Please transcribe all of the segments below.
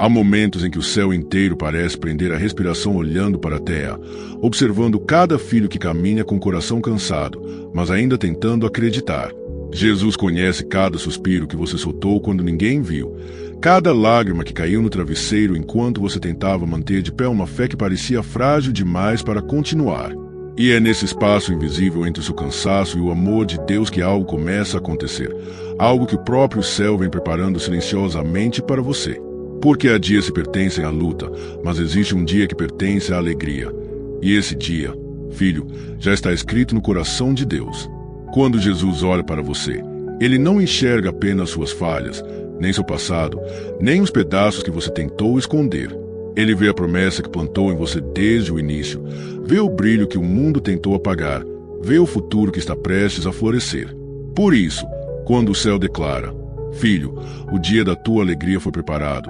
Há momentos em que o céu inteiro parece prender a respiração olhando para a terra, observando cada filho que caminha com o coração cansado, mas ainda tentando acreditar. Jesus conhece cada suspiro que você soltou quando ninguém viu, cada lágrima que caiu no travesseiro enquanto você tentava manter de pé uma fé que parecia frágil demais para continuar. E é nesse espaço invisível entre o seu cansaço e o amor de Deus que algo começa a acontecer, algo que o próprio céu vem preparando silenciosamente para você. Porque há dias que pertencem à luta, mas existe um dia que pertence à alegria. E esse dia, filho, já está escrito no coração de Deus. Quando Jesus olha para você, ele não enxerga apenas suas falhas, nem seu passado, nem os pedaços que você tentou esconder. Ele vê a promessa que plantou em você desde o início, vê o brilho que o mundo tentou apagar, vê o futuro que está prestes a florescer. Por isso, quando o céu declara: Filho, o dia da tua alegria foi preparado,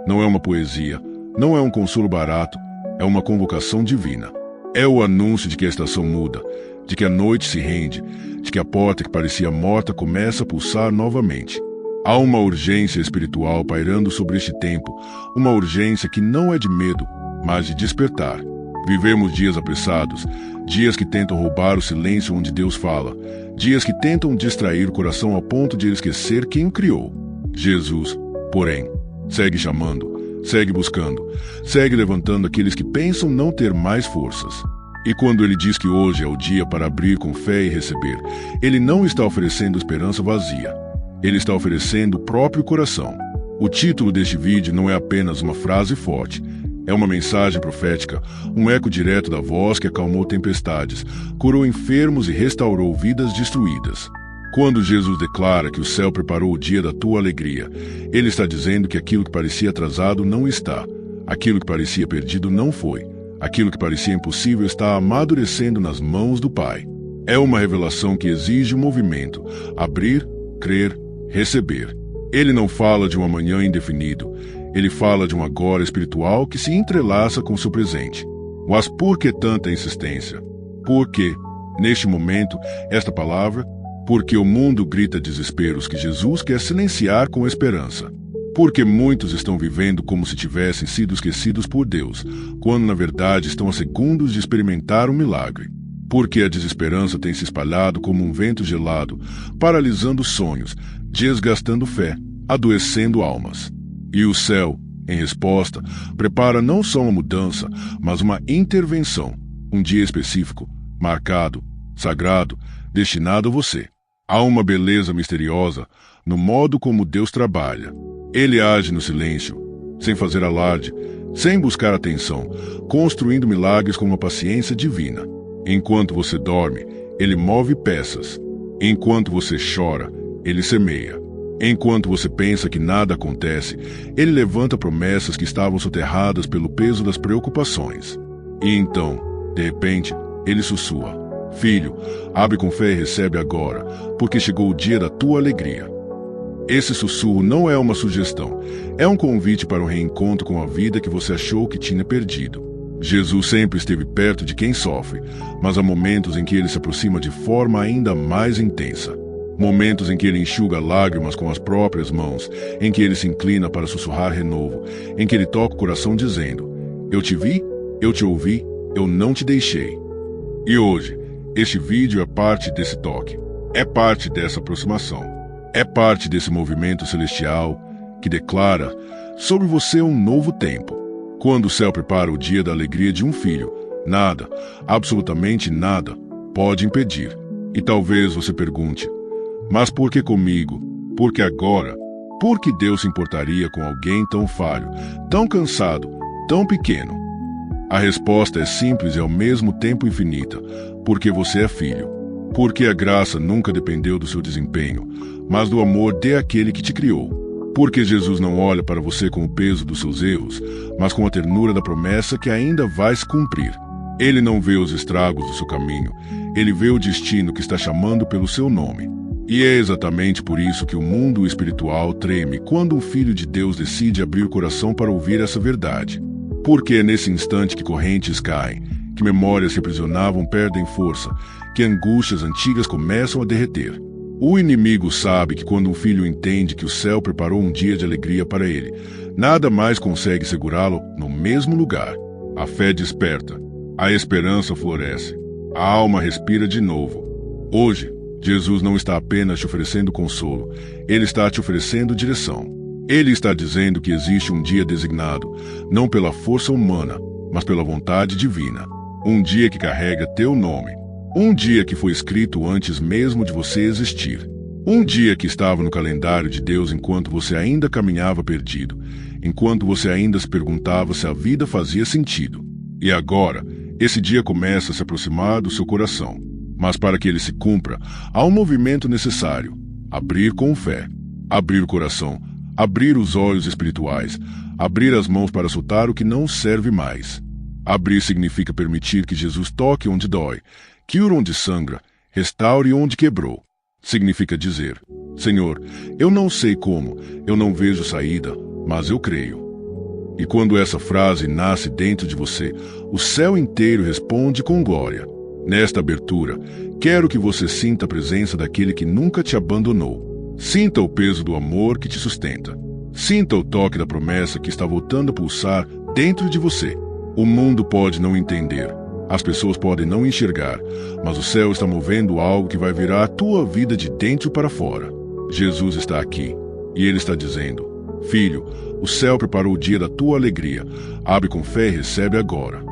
não é uma poesia, não é um consolo barato, é uma convocação divina. É o anúncio de que a estação muda, de que a noite se rende, de que a porta que parecia morta começa a pulsar novamente. Há uma urgência espiritual pairando sobre este tempo, uma urgência que não é de medo, mas de despertar. Vivemos dias apressados, dias que tentam roubar o silêncio onde Deus fala, dias que tentam distrair o coração ao ponto de esquecer quem o criou. Jesus, porém, segue chamando, segue buscando, segue levantando aqueles que pensam não ter mais forças. E quando ele diz que hoje é o dia para abrir com fé e receber, ele não está oferecendo esperança vazia. Ele está oferecendo o próprio coração. O título deste vídeo não é apenas uma frase forte. É uma mensagem profética, um eco direto da voz que acalmou tempestades, curou enfermos e restaurou vidas destruídas. Quando Jesus declara que o céu preparou o dia da tua alegria, ele está dizendo que aquilo que parecia atrasado não está, aquilo que parecia perdido não foi, aquilo que parecia impossível está amadurecendo nas mãos do Pai. É uma revelação que exige um movimento, abrir, crer, receber. Ele não fala de um amanhã indefinido, ele fala de um agora espiritual que se entrelaça com o seu presente. Mas por que tanta insistência? Por que, neste momento, esta palavra? Porque o mundo grita desesperos que Jesus quer silenciar com esperança. Porque muitos estão vivendo como se tivessem sido esquecidos por Deus, quando na verdade estão a segundos de experimentar um milagre. Porque a desesperança tem se espalhado como um vento gelado, paralisando sonhos, desgastando fé, adoecendo almas. E o céu, em resposta, prepara não só uma mudança, mas uma intervenção, um dia específico, marcado, sagrado, destinado a você. Há uma beleza misteriosa no modo como Deus trabalha. Ele age no silêncio, sem fazer alarde, sem buscar atenção, construindo milagres com uma paciência divina. Enquanto você dorme, ele move peças. Enquanto você chora, ele semeia. Enquanto você pensa que nada acontece, ele levanta promessas que estavam soterradas pelo peso das preocupações. E então, de repente, ele sussurra: Filho, abre com fé e recebe agora, porque chegou o dia da tua alegria. Esse sussurro não é uma sugestão, é um convite para um reencontro com a vida que você achou que tinha perdido. Jesus sempre esteve perto de quem sofre, mas há momentos em que ele se aproxima de forma ainda mais intensa. Momentos em que ele enxuga lágrimas com as próprias mãos, em que ele se inclina para sussurrar renovo, em que ele toca o coração dizendo: Eu te vi, eu te ouvi, eu não te deixei. E hoje, este vídeo é parte desse toque, é parte dessa aproximação, é parte desse movimento celestial que declara sobre você um novo tempo. Quando o céu prepara o dia da alegria de um filho, nada, absolutamente nada, pode impedir. E talvez você pergunte: mas por que comigo? Por que agora? Por que Deus se importaria com alguém tão falho, tão cansado, tão pequeno? A resposta é simples e ao mesmo tempo infinita: porque você é filho. Porque a graça nunca dependeu do seu desempenho, mas do amor daquele que te criou. Porque Jesus não olha para você com o peso dos seus erros, mas com a ternura da promessa que ainda vai se cumprir. Ele não vê os estragos do seu caminho, ele vê o destino que está chamando pelo seu nome. E é exatamente por isso que o mundo espiritual treme quando um filho de Deus decide abrir o coração para ouvir essa verdade. Porque é nesse instante que correntes caem, que memórias que aprisionavam perdem força, que angústias antigas começam a derreter. O inimigo sabe que quando um filho entende que o céu preparou um dia de alegria para ele, nada mais consegue segurá-lo no mesmo lugar. A fé desperta, a esperança floresce, a alma respira de novo. Hoje, Jesus não está apenas te oferecendo consolo, Ele está te oferecendo direção. Ele está dizendo que existe um dia designado, não pela força humana, mas pela vontade divina. Um dia que carrega teu nome. Um dia que foi escrito antes mesmo de você existir. Um dia que estava no calendário de Deus enquanto você ainda caminhava perdido, enquanto você ainda se perguntava se a vida fazia sentido. E agora, esse dia começa a se aproximar do seu coração. Mas para que ele se cumpra, há um movimento necessário. Abrir com fé. Abrir o coração. Abrir os olhos espirituais. Abrir as mãos para soltar o que não serve mais. Abrir significa permitir que Jesus toque onde dói, cure onde sangra, restaure onde quebrou. Significa dizer: Senhor, eu não sei como, eu não vejo saída, mas eu creio. E quando essa frase nasce dentro de você, o céu inteiro responde com glória. Nesta abertura, quero que você sinta a presença daquele que nunca te abandonou. Sinta o peso do amor que te sustenta. Sinta o toque da promessa que está voltando a pulsar dentro de você. O mundo pode não entender, as pessoas podem não enxergar, mas o céu está movendo algo que vai virar a tua vida de dentro para fora. Jesus está aqui, e Ele está dizendo: Filho, o céu preparou o dia da tua alegria. Abre com fé e recebe agora.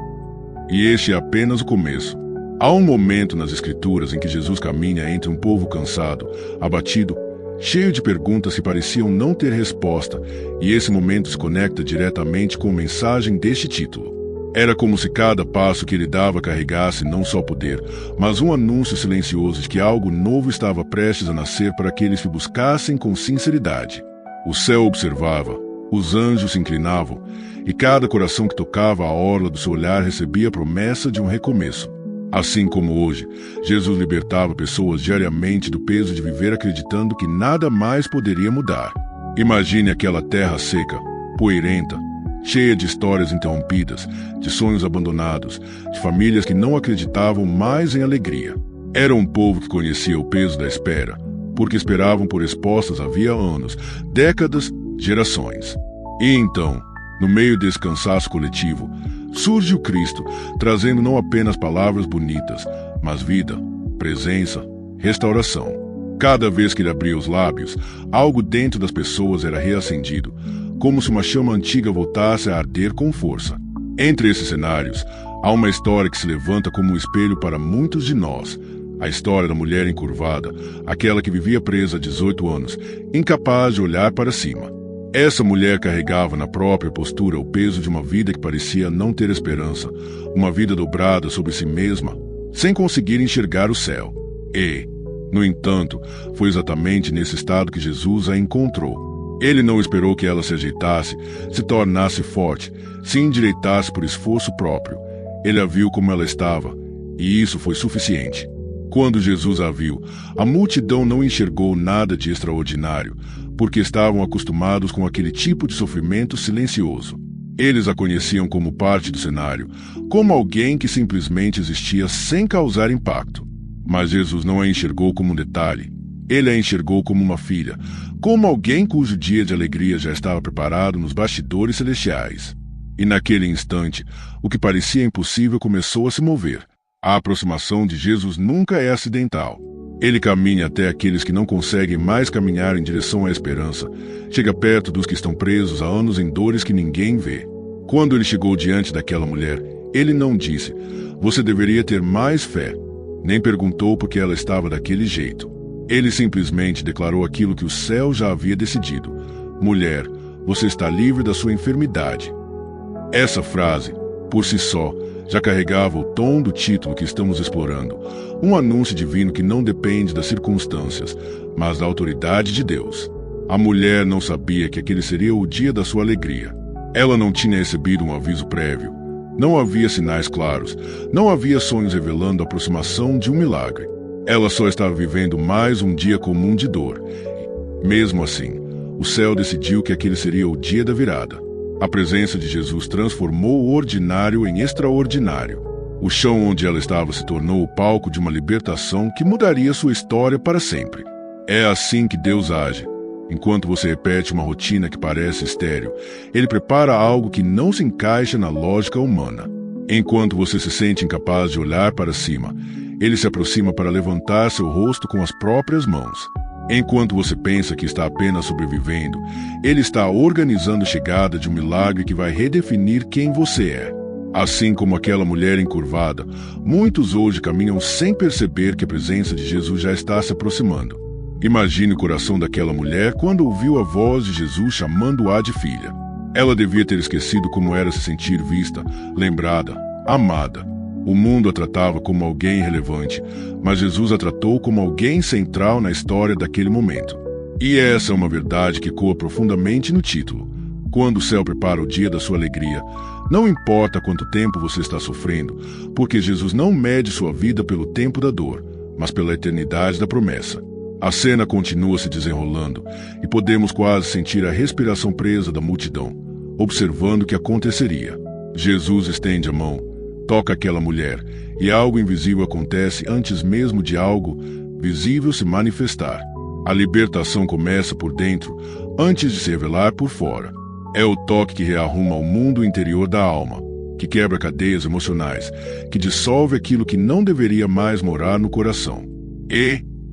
E este é apenas o começo. Há um momento nas Escrituras em que Jesus caminha entre um povo cansado, abatido, cheio de perguntas que pareciam não ter resposta, e esse momento se conecta diretamente com a mensagem deste título. Era como se cada passo que ele dava carregasse não só poder, mas um anúncio silencioso de que algo novo estava prestes a nascer para aqueles que buscassem com sinceridade. O céu observava, os anjos se inclinavam, e cada coração que tocava a orla do seu olhar recebia a promessa de um recomeço. Assim como hoje, Jesus libertava pessoas diariamente do peso de viver acreditando que nada mais poderia mudar. Imagine aquela terra seca, poeirenta, cheia de histórias interrompidas, de sonhos abandonados, de famílias que não acreditavam mais em alegria. Era um povo que conhecia o peso da espera, porque esperavam por respostas havia anos, décadas, gerações. E então, no meio desse cansaço coletivo, surge o Cristo, trazendo não apenas palavras bonitas, mas vida, presença, restauração. Cada vez que ele abria os lábios, algo dentro das pessoas era reacendido, como se uma chama antiga voltasse a arder com força. Entre esses cenários, há uma história que se levanta como um espelho para muitos de nós. A história da mulher encurvada, aquela que vivia presa há 18 anos, incapaz de olhar para cima. Essa mulher carregava na própria postura o peso de uma vida que parecia não ter esperança, uma vida dobrada sobre si mesma, sem conseguir enxergar o céu. E, no entanto, foi exatamente nesse estado que Jesus a encontrou. Ele não esperou que ela se ajeitasse, se tornasse forte, se endireitasse por esforço próprio. Ele a viu como ela estava, e isso foi suficiente. Quando Jesus a viu, a multidão não enxergou nada de extraordinário, porque estavam acostumados com aquele tipo de sofrimento silencioso. Eles a conheciam como parte do cenário, como alguém que simplesmente existia sem causar impacto. Mas Jesus não a enxergou como um detalhe. Ele a enxergou como uma filha, como alguém cujo dia de alegria já estava preparado nos bastidores celestiais. E naquele instante, o que parecia impossível começou a se mover. A aproximação de Jesus nunca é acidental. Ele caminha até aqueles que não conseguem mais caminhar em direção à esperança. Chega perto dos que estão presos há anos em dores que ninguém vê. Quando ele chegou diante daquela mulher, ele não disse: "Você deveria ter mais fé", nem perguntou por que ela estava daquele jeito. Ele simplesmente declarou aquilo que o céu já havia decidido: "Mulher, você está livre da sua enfermidade." Essa frase, por si só, já carregava o tom do título que estamos explorando, um anúncio divino que não depende das circunstâncias, mas da autoridade de Deus. A mulher não sabia que aquele seria o dia da sua alegria. Ela não tinha recebido um aviso prévio. Não havia sinais claros, não havia sonhos revelando a aproximação de um milagre. Ela só estava vivendo mais um dia comum de dor. Mesmo assim, o céu decidiu que aquele seria o dia da virada. A presença de Jesus transformou o ordinário em extraordinário. O chão onde ela estava se tornou o palco de uma libertação que mudaria sua história para sempre. É assim que Deus age. Enquanto você repete uma rotina que parece estéril, Ele prepara algo que não se encaixa na lógica humana. Enquanto você se sente incapaz de olhar para cima, Ele se aproxima para levantar seu rosto com as próprias mãos. Enquanto você pensa que está apenas sobrevivendo, Ele está organizando a chegada de um milagre que vai redefinir quem você é. Assim como aquela mulher encurvada, muitos hoje caminham sem perceber que a presença de Jesus já está se aproximando. Imagine o coração daquela mulher quando ouviu a voz de Jesus chamando-a de filha. Ela devia ter esquecido como era se sentir vista, lembrada, amada. O mundo a tratava como alguém irrelevante, mas Jesus a tratou como alguém central na história daquele momento. E essa é uma verdade que ecoa profundamente no título. Quando o céu prepara o dia da sua alegria, não importa quanto tempo você está sofrendo, porque Jesus não mede sua vida pelo tempo da dor, mas pela eternidade da promessa. A cena continua se desenrolando e podemos quase sentir a respiração presa da multidão, observando o que aconteceria. Jesus estende a mão, toca aquela mulher e algo invisível acontece antes mesmo de algo visível se manifestar. A libertação começa por dentro antes de se revelar por fora. É o toque que rearruma o mundo interior da alma, que quebra cadeias emocionais, que dissolve aquilo que não deveria mais morar no coração.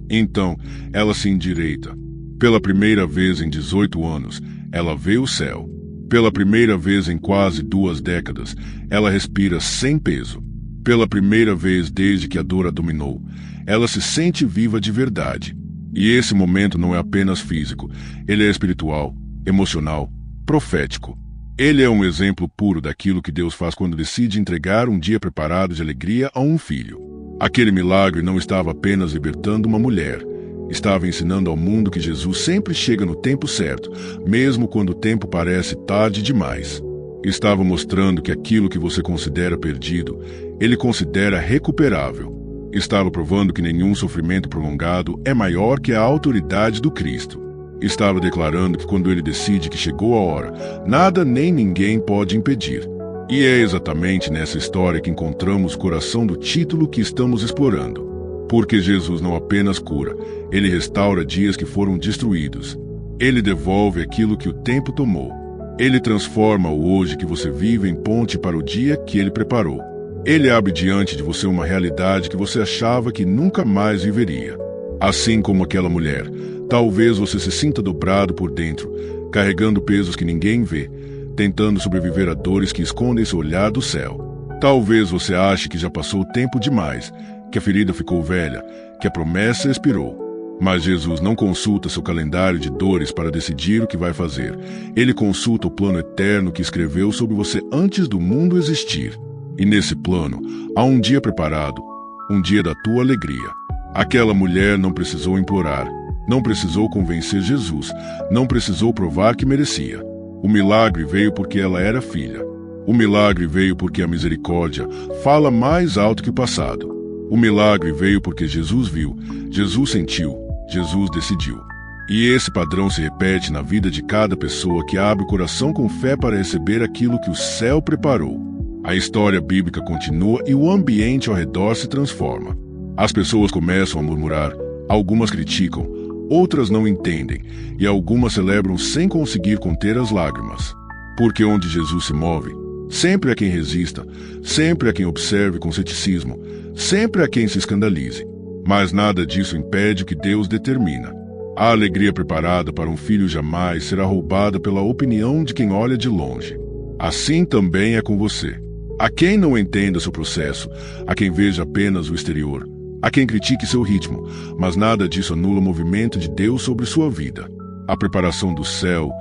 Então, ela se endireita. Pela primeira vez em 18 anos, ela vê o céu. Pela primeira vez em quase 2 décadas, ela respira sem peso. Pela primeira vez desde que a dor a dominou, ela se sente viva de verdade. E esse momento não é apenas físico, ele é espiritual, emocional, profético. Ele é um exemplo puro daquilo que Deus faz quando decide entregar um dia preparado de alegria a um filho. Aquele milagre não estava apenas libertando uma mulher, estava ensinando ao mundo que Jesus sempre chega no tempo certo, mesmo quando o tempo parece tarde demais. Estava mostrando que aquilo que você considera perdido, Ele considera recuperável. Estava provando que nenhum sofrimento prolongado é maior que a autoridade do Cristo. Estava declarando que quando Ele decide que chegou a hora, nada nem ninguém pode impedir. E é exatamente nessa história que encontramos o coração do título que estamos explorando. Porque Jesus não apenas cura, Ele restaura dias que foram destruídos. Ele devolve aquilo que o tempo tomou. Ele transforma o hoje que você vive em ponte para o dia que Ele preparou. Ele abre diante de você uma realidade que você achava que nunca mais viveria. Assim como aquela mulher, talvez você se sinta dobrado por dentro, carregando pesos que ninguém vê, tentando sobreviver a dores que escondem seu olhar do céu. Talvez você ache que já passou tempo demais, que a ferida ficou velha, que a promessa expirou. Mas Jesus não consulta seu calendário de dores para decidir o que vai fazer. Ele consulta o plano eterno que escreveu sobre você antes do mundo existir. E nesse plano, há um dia preparado, um dia da tua alegria. Aquela mulher não precisou implorar, não precisou convencer Jesus, não precisou provar que merecia. O milagre veio porque ela era filha. O milagre veio porque a misericórdia fala mais alto que o passado. O milagre veio porque Jesus viu, Jesus sentiu, Jesus decidiu. E esse padrão se repete na vida de cada pessoa que abre o coração com fé para receber aquilo que o céu preparou. A história bíblica continua e o ambiente ao redor se transforma. As pessoas começam a murmurar, algumas criticam, outras não entendem, e algumas celebram sem conseguir conter as lágrimas. Porque onde Jesus se move, sempre há quem resista, sempre há quem observe com ceticismo, sempre há quem se escandalize. Mas nada disso impede o que Deus determina. A alegria preparada para um filho jamais será roubada pela opinião de quem olha de longe. Assim também é com você. A quem não entenda seu processo, a quem veja apenas o exterior, a quem critique seu ritmo, mas nada disso anula o movimento de Deus sobre sua vida. A preparação do céu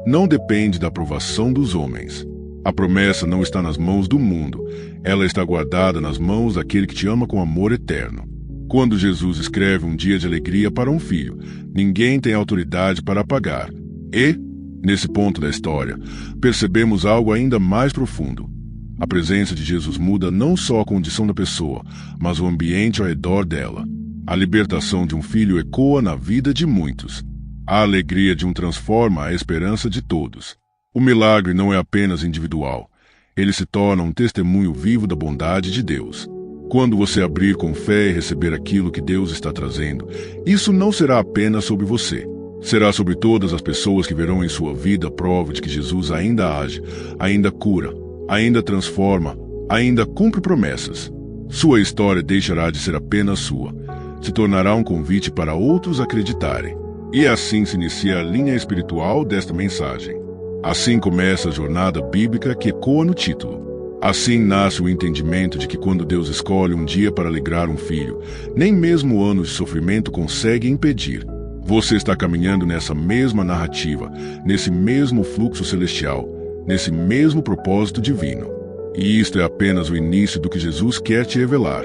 não depende da aprovação dos homens. A promessa não está nas mãos do mundo, ela está guardada nas mãos daquele que te ama com amor eterno. Quando Jesus escreve um dia de alegria para um filho, ninguém tem autoridade para apagar. E, nesse ponto da história, percebemos algo ainda mais profundo. A presença de Jesus muda não só a condição da pessoa, mas o ambiente ao redor dela. A libertação de um filho ecoa na vida de muitos. A alegria de um transforma a esperança de todos. O milagre não é apenas individual. Ele se torna um testemunho vivo da bondade de Deus. Quando você abrir com fé e receber aquilo que Deus está trazendo, isso não será apenas sobre você. Será sobre todas as pessoas que verão em sua vida a prova de que Jesus ainda age, ainda cura, ainda transforma, ainda cumpre promessas. Sua história deixará de ser apenas sua. Se tornará um convite para outros acreditarem. E assim se inicia a linha espiritual desta mensagem. Assim começa a jornada bíblica que ecoa no título. Assim nasce o entendimento de que quando Deus escolhe um dia para alegrar um filho, nem mesmo anos de sofrimento consegue impedir. Você está caminhando nessa mesma narrativa, nesse mesmo fluxo celestial, nesse mesmo propósito divino. E isto é apenas o início do que Jesus quer te revelar.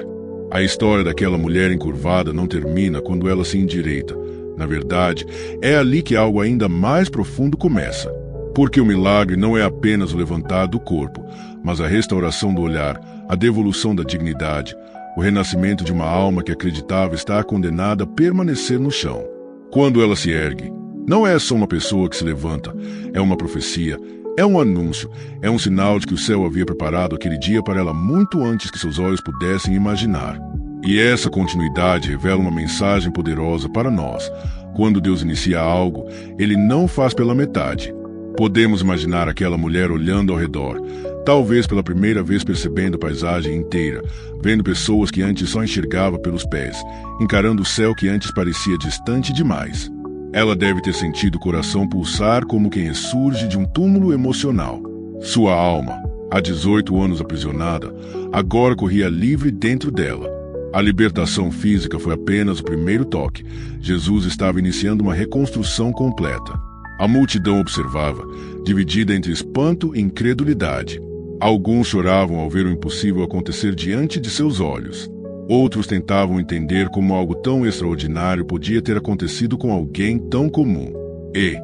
A história daquela mulher encurvada não termina quando ela se endireita. Na verdade, é ali que algo ainda mais profundo começa. Porque o milagre não é apenas o levantar do corpo, mas a restauração do olhar, a devolução da dignidade, o renascimento de uma alma que acreditava estar condenada a permanecer no chão. Quando ela se ergue, não é só uma pessoa que se levanta, é uma profecia, é um anúncio, é um sinal de que o céu havia preparado aquele dia para ela muito antes que seus olhos pudessem imaginar. E essa continuidade revela uma mensagem poderosa para nós. Quando Deus inicia algo, Ele não faz pela metade. Podemos imaginar aquela mulher olhando ao redor, talvez pela primeira vez percebendo a paisagem inteira, vendo pessoas que antes só enxergava pelos pés, encarando o céu que antes parecia distante demais. Ela deve ter sentido o coração pulsar como quem ressurge de um túmulo emocional. Sua alma, há 18 anos aprisionada, agora corria livre dentro dela. A libertação física foi apenas o primeiro toque. Jesus estava iniciando uma reconstrução completa. A multidão observava, dividida entre espanto e incredulidade. Alguns choravam ao ver o impossível acontecer diante de seus olhos. Outros tentavam entender como algo tão extraordinário podia ter acontecido com alguém tão comum. E,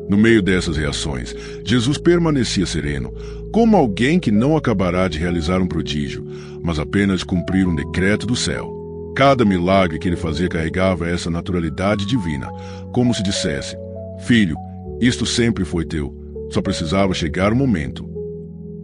no meio dessas reações, Jesus permanecia sereno, como alguém que não acabará de realizar um prodígio, mas apenas de cumprir um decreto do céu. Cada milagre que ele fazia carregava essa naturalidade divina, como se dissesse: Filho, isto sempre foi teu, só precisava chegar o momento.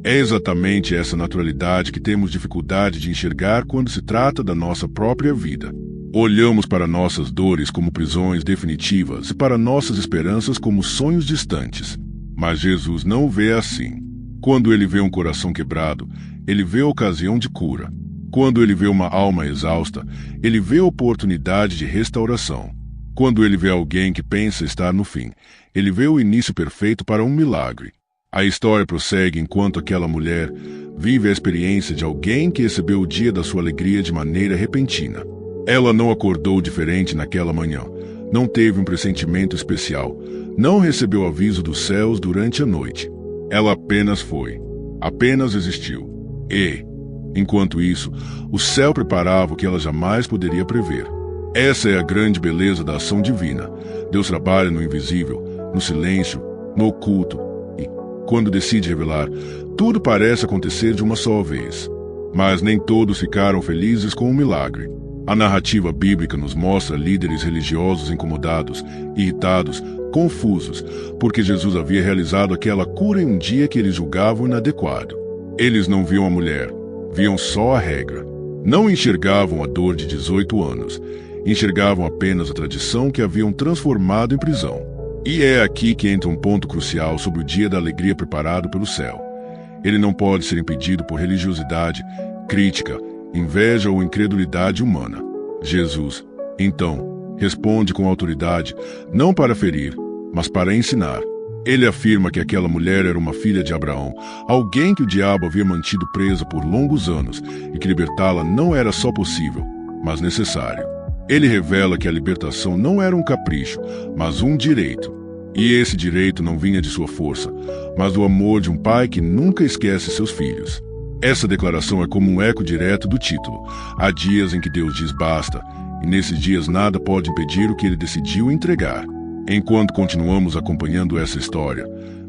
É exatamente essa naturalidade que temos dificuldade de enxergar quando se trata da nossa própria vida. Olhamos para nossas dores como prisões definitivas e para nossas esperanças como sonhos distantes. Mas Jesus não o vê assim. Quando ele vê um coração quebrado, ele vê a ocasião de cura. Quando ele vê uma alma exausta, ele vê a oportunidade de restauração. Quando ele vê alguém que pensa estar no fim, ele vê o início perfeito para um milagre. A história prossegue enquanto aquela mulher vive a experiência de alguém que recebeu o dia da sua alegria de maneira repentina. Ela não acordou diferente naquela manhã, não teve um pressentimento especial, não recebeu aviso dos céus durante a noite. Ela apenas foi, apenas existiu. E, enquanto isso, o céu preparava o que ela jamais poderia prever. Essa é a grande beleza da ação divina. Deus trabalha no invisível, no silêncio, no oculto, e, quando decide revelar, tudo parece acontecer de uma só vez. Mas nem todos ficaram felizes com o milagre. A narrativa bíblica nos mostra líderes religiosos incomodados, irritados, confusos, porque Jesus havia realizado aquela cura em um dia que eles julgavam inadequado. Eles não viam a mulher, viam só a regra. Não enxergavam a dor de 18 anos, enxergavam apenas a tradição que haviam transformado em prisão. E é aqui que entra um ponto crucial sobre o dia da alegria preparado pelo céu. Ele não pode ser impedido por religiosidade, crítica, inveja ou incredulidade humana. Jesus, então, responde com autoridade, não para ferir, mas para ensinar. Ele afirma que aquela mulher era uma filha de Abraão, alguém que o diabo havia mantido presa por longos anos e que libertá-la não era só possível, mas necessário. Ele revela que a libertação não era um capricho, mas um direito. E esse direito não vinha de sua força, mas do amor de um pai que nunca esquece seus filhos. Essa declaração é como um eco direto do título. Há dias em que Deus diz basta, e nesses dias nada pode impedir o que ele decidiu entregar. Enquanto continuamos acompanhando essa história,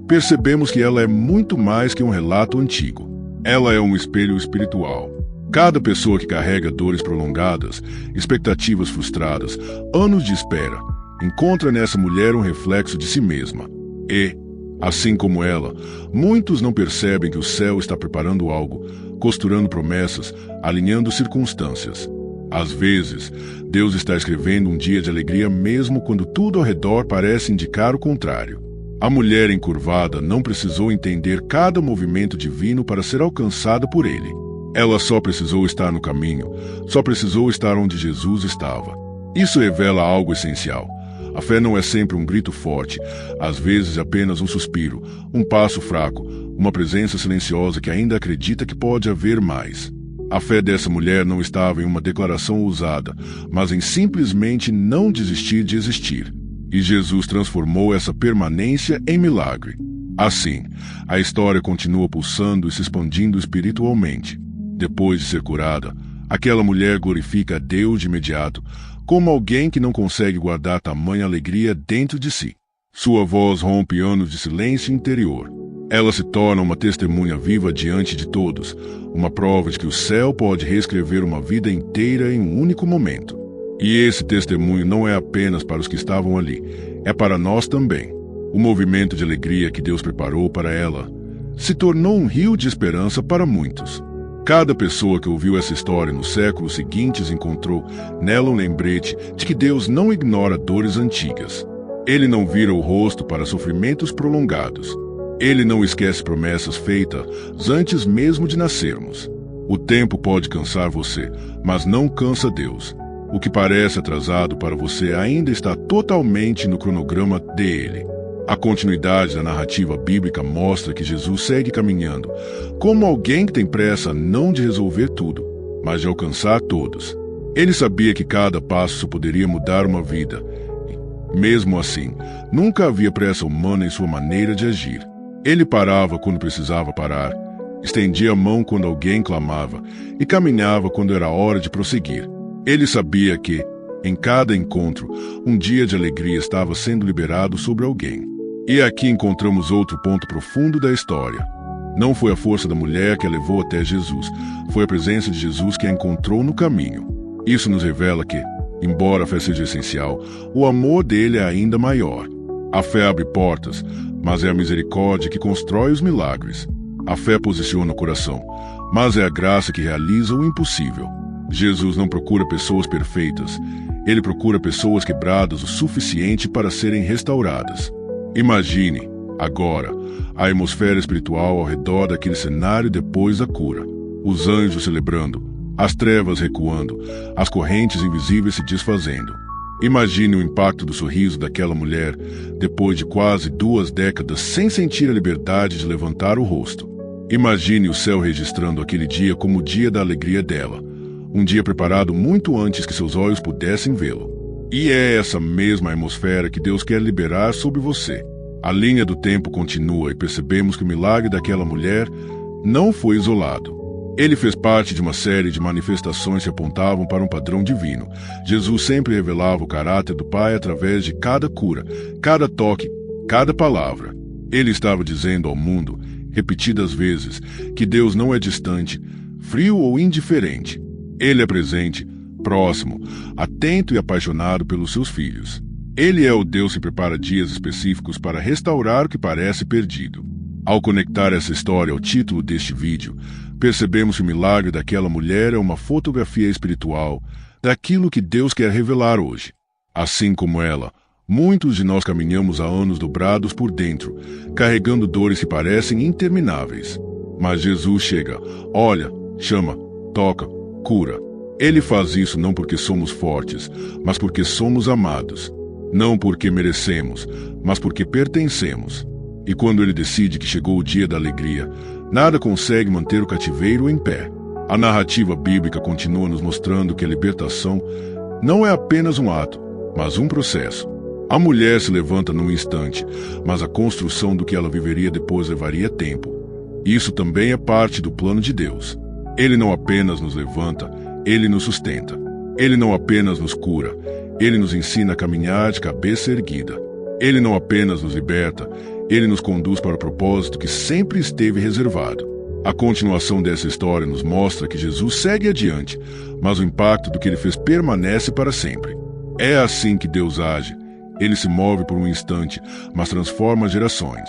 percebemos que ela é muito mais que um relato antigo. Ela é um espelho espiritual. Cada pessoa que carrega dores prolongadas, expectativas frustradas, anos de espera, encontra nessa mulher um reflexo de si mesma. E, Assim como ela, muitos não percebem que o céu está preparando algo, costurando promessas, alinhando circunstâncias. Às vezes, Deus está escrevendo um dia de alegria mesmo quando tudo ao redor parece indicar o contrário. A mulher encurvada não precisou entender cada movimento divino para ser alcançada por ele. Ela só precisou estar no caminho, só precisou estar onde Jesus estava. Isso revela algo essencial. A fé não é sempre um grito forte, às vezes é apenas um suspiro, um passo fraco, uma presença silenciosa que ainda acredita que pode haver mais. A fé dessa mulher não estava em uma declaração ousada, mas em simplesmente não desistir de existir. E Jesus transformou essa permanência em milagre. Assim, a história continua pulsando e se expandindo espiritualmente. Depois de ser curada, aquela mulher glorifica a Deus de imediato, como alguém que não consegue guardar tamanha alegria dentro de si. Sua voz rompe anos de silêncio interior. Ela se torna uma testemunha viva diante de todos, uma prova de que o céu pode reescrever uma vida inteira em um único momento. E esse testemunho não é apenas para os que estavam ali, é para nós também. O movimento de alegria que Deus preparou para ela se tornou um rio de esperança para muitos. Cada pessoa que ouviu essa história nos séculos seguintes encontrou nela um lembrete de que Deus não ignora dores antigas. Ele não vira o rosto para sofrimentos prolongados. Ele não esquece promessas feitas antes mesmo de nascermos. O tempo pode cansar você, mas não cansa Deus. O que parece atrasado para você ainda está totalmente no cronograma dele. A continuidade da narrativa bíblica mostra que Jesus segue caminhando, como alguém que tem pressa não de resolver tudo, mas de alcançar todos. Ele sabia que cada passo poderia mudar uma vida. Mesmo assim, nunca havia pressa humana em sua maneira de agir. Ele parava quando precisava parar, estendia a mão quando alguém clamava e caminhava quando era hora de prosseguir. Ele sabia que, em cada encontro, um dia de alegria estava sendo liberado sobre alguém. E aqui encontramos outro ponto profundo da história. Não foi a força da mulher que a levou até Jesus, foi a presença de Jesus que a encontrou no caminho. Isso nos revela que, embora a fé seja essencial, o amor dele é ainda maior. A fé abre portas, mas é a misericórdia que constrói os milagres. A fé posiciona o coração, mas é a graça que realiza o impossível. Jesus não procura pessoas perfeitas, ele procura pessoas quebradas o suficiente para serem restauradas. Imagine, agora, a atmosfera espiritual ao redor daquele cenário depois da cura. Os anjos celebrando, as trevas recuando, as correntes invisíveis se desfazendo. Imagine o impacto do sorriso daquela mulher depois de quase 2 décadas sem sentir a liberdade de levantar o rosto. Imagine o céu registrando aquele dia como o dia da alegria dela, um dia preparado muito antes que seus olhos pudessem vê-lo. E é essa mesma atmosfera que Deus quer liberar sobre você. A linha do tempo continua e percebemos que o milagre daquela mulher não foi isolado. Ele fez parte de uma série de manifestações que apontavam para um padrão divino. Jesus sempre revelava o caráter do Pai através de cada cura, cada toque, cada palavra. Ele estava dizendo ao mundo, repetidas vezes, que Deus não é distante, frio ou indiferente. Ele é presente, próximo, atento e apaixonado pelos seus filhos. Ele é o Deus que prepara dias específicos para restaurar o que parece perdido. Ao conectar essa história ao título deste vídeo, percebemos que o milagre daquela mulher é uma fotografia espiritual daquilo que Deus quer revelar hoje. Assim como ela, muitos de nós caminhamos há anos dobrados por dentro, carregando dores que parecem intermináveis. Mas Jesus chega, olha, chama, toca, cura. Ele faz isso não porque somos fortes, mas porque somos amados. Não porque merecemos, mas porque pertencemos. E quando ele decide que chegou o dia da alegria, nada consegue manter o cativeiro em pé. A narrativa bíblica continua nos mostrando que a libertação não é apenas um ato, mas um processo. A mulher se levanta num instante, mas a construção do que ela viveria depois levaria tempo. Isso também é parte do plano de Deus. Ele não apenas nos levanta, ele nos sustenta. Ele não apenas nos cura, ele nos ensina a caminhar de cabeça erguida. Ele não apenas nos liberta, ele nos conduz para o propósito que sempre esteve reservado. A continuação dessa história nos mostra que Jesus segue adiante, mas o impacto do que ele fez permanece para sempre. É assim que Deus age. Ele se move por um instante, mas transforma gerações.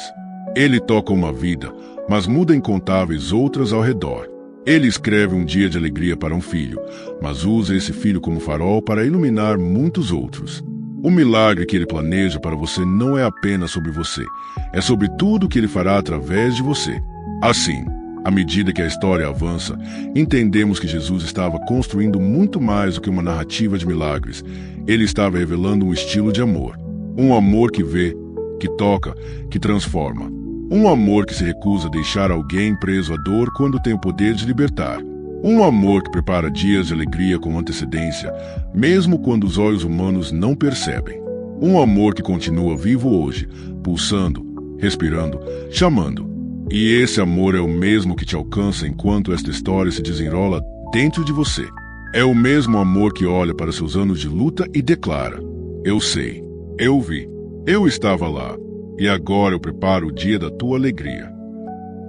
Ele toca uma vida, mas muda incontáveis outras ao redor. Ele escreve um dia de alegria para um filho, mas usa esse filho como farol para iluminar muitos outros. O milagre que ele planeja para você não é apenas sobre você, é sobre tudo que ele fará através de você. Assim, à medida que a história avança, entendemos que Jesus estava construindo muito mais do que uma narrativa de milagres. Ele estava revelando um estilo de amor. Um amor que vê, que toca, que transforma. Um amor que se recusa a deixar alguém preso à dor quando tem o poder de libertar. Um amor que prepara dias de alegria com antecedência, mesmo quando os olhos humanos não percebem. Um amor que continua vivo hoje, pulsando, respirando, chamando. E esse amor é o mesmo que te alcança enquanto esta história se desenrola dentro de você. É o mesmo amor que olha para seus anos de luta e declara: eu sei, eu vi, eu estava lá, e agora eu preparo o dia da tua alegria.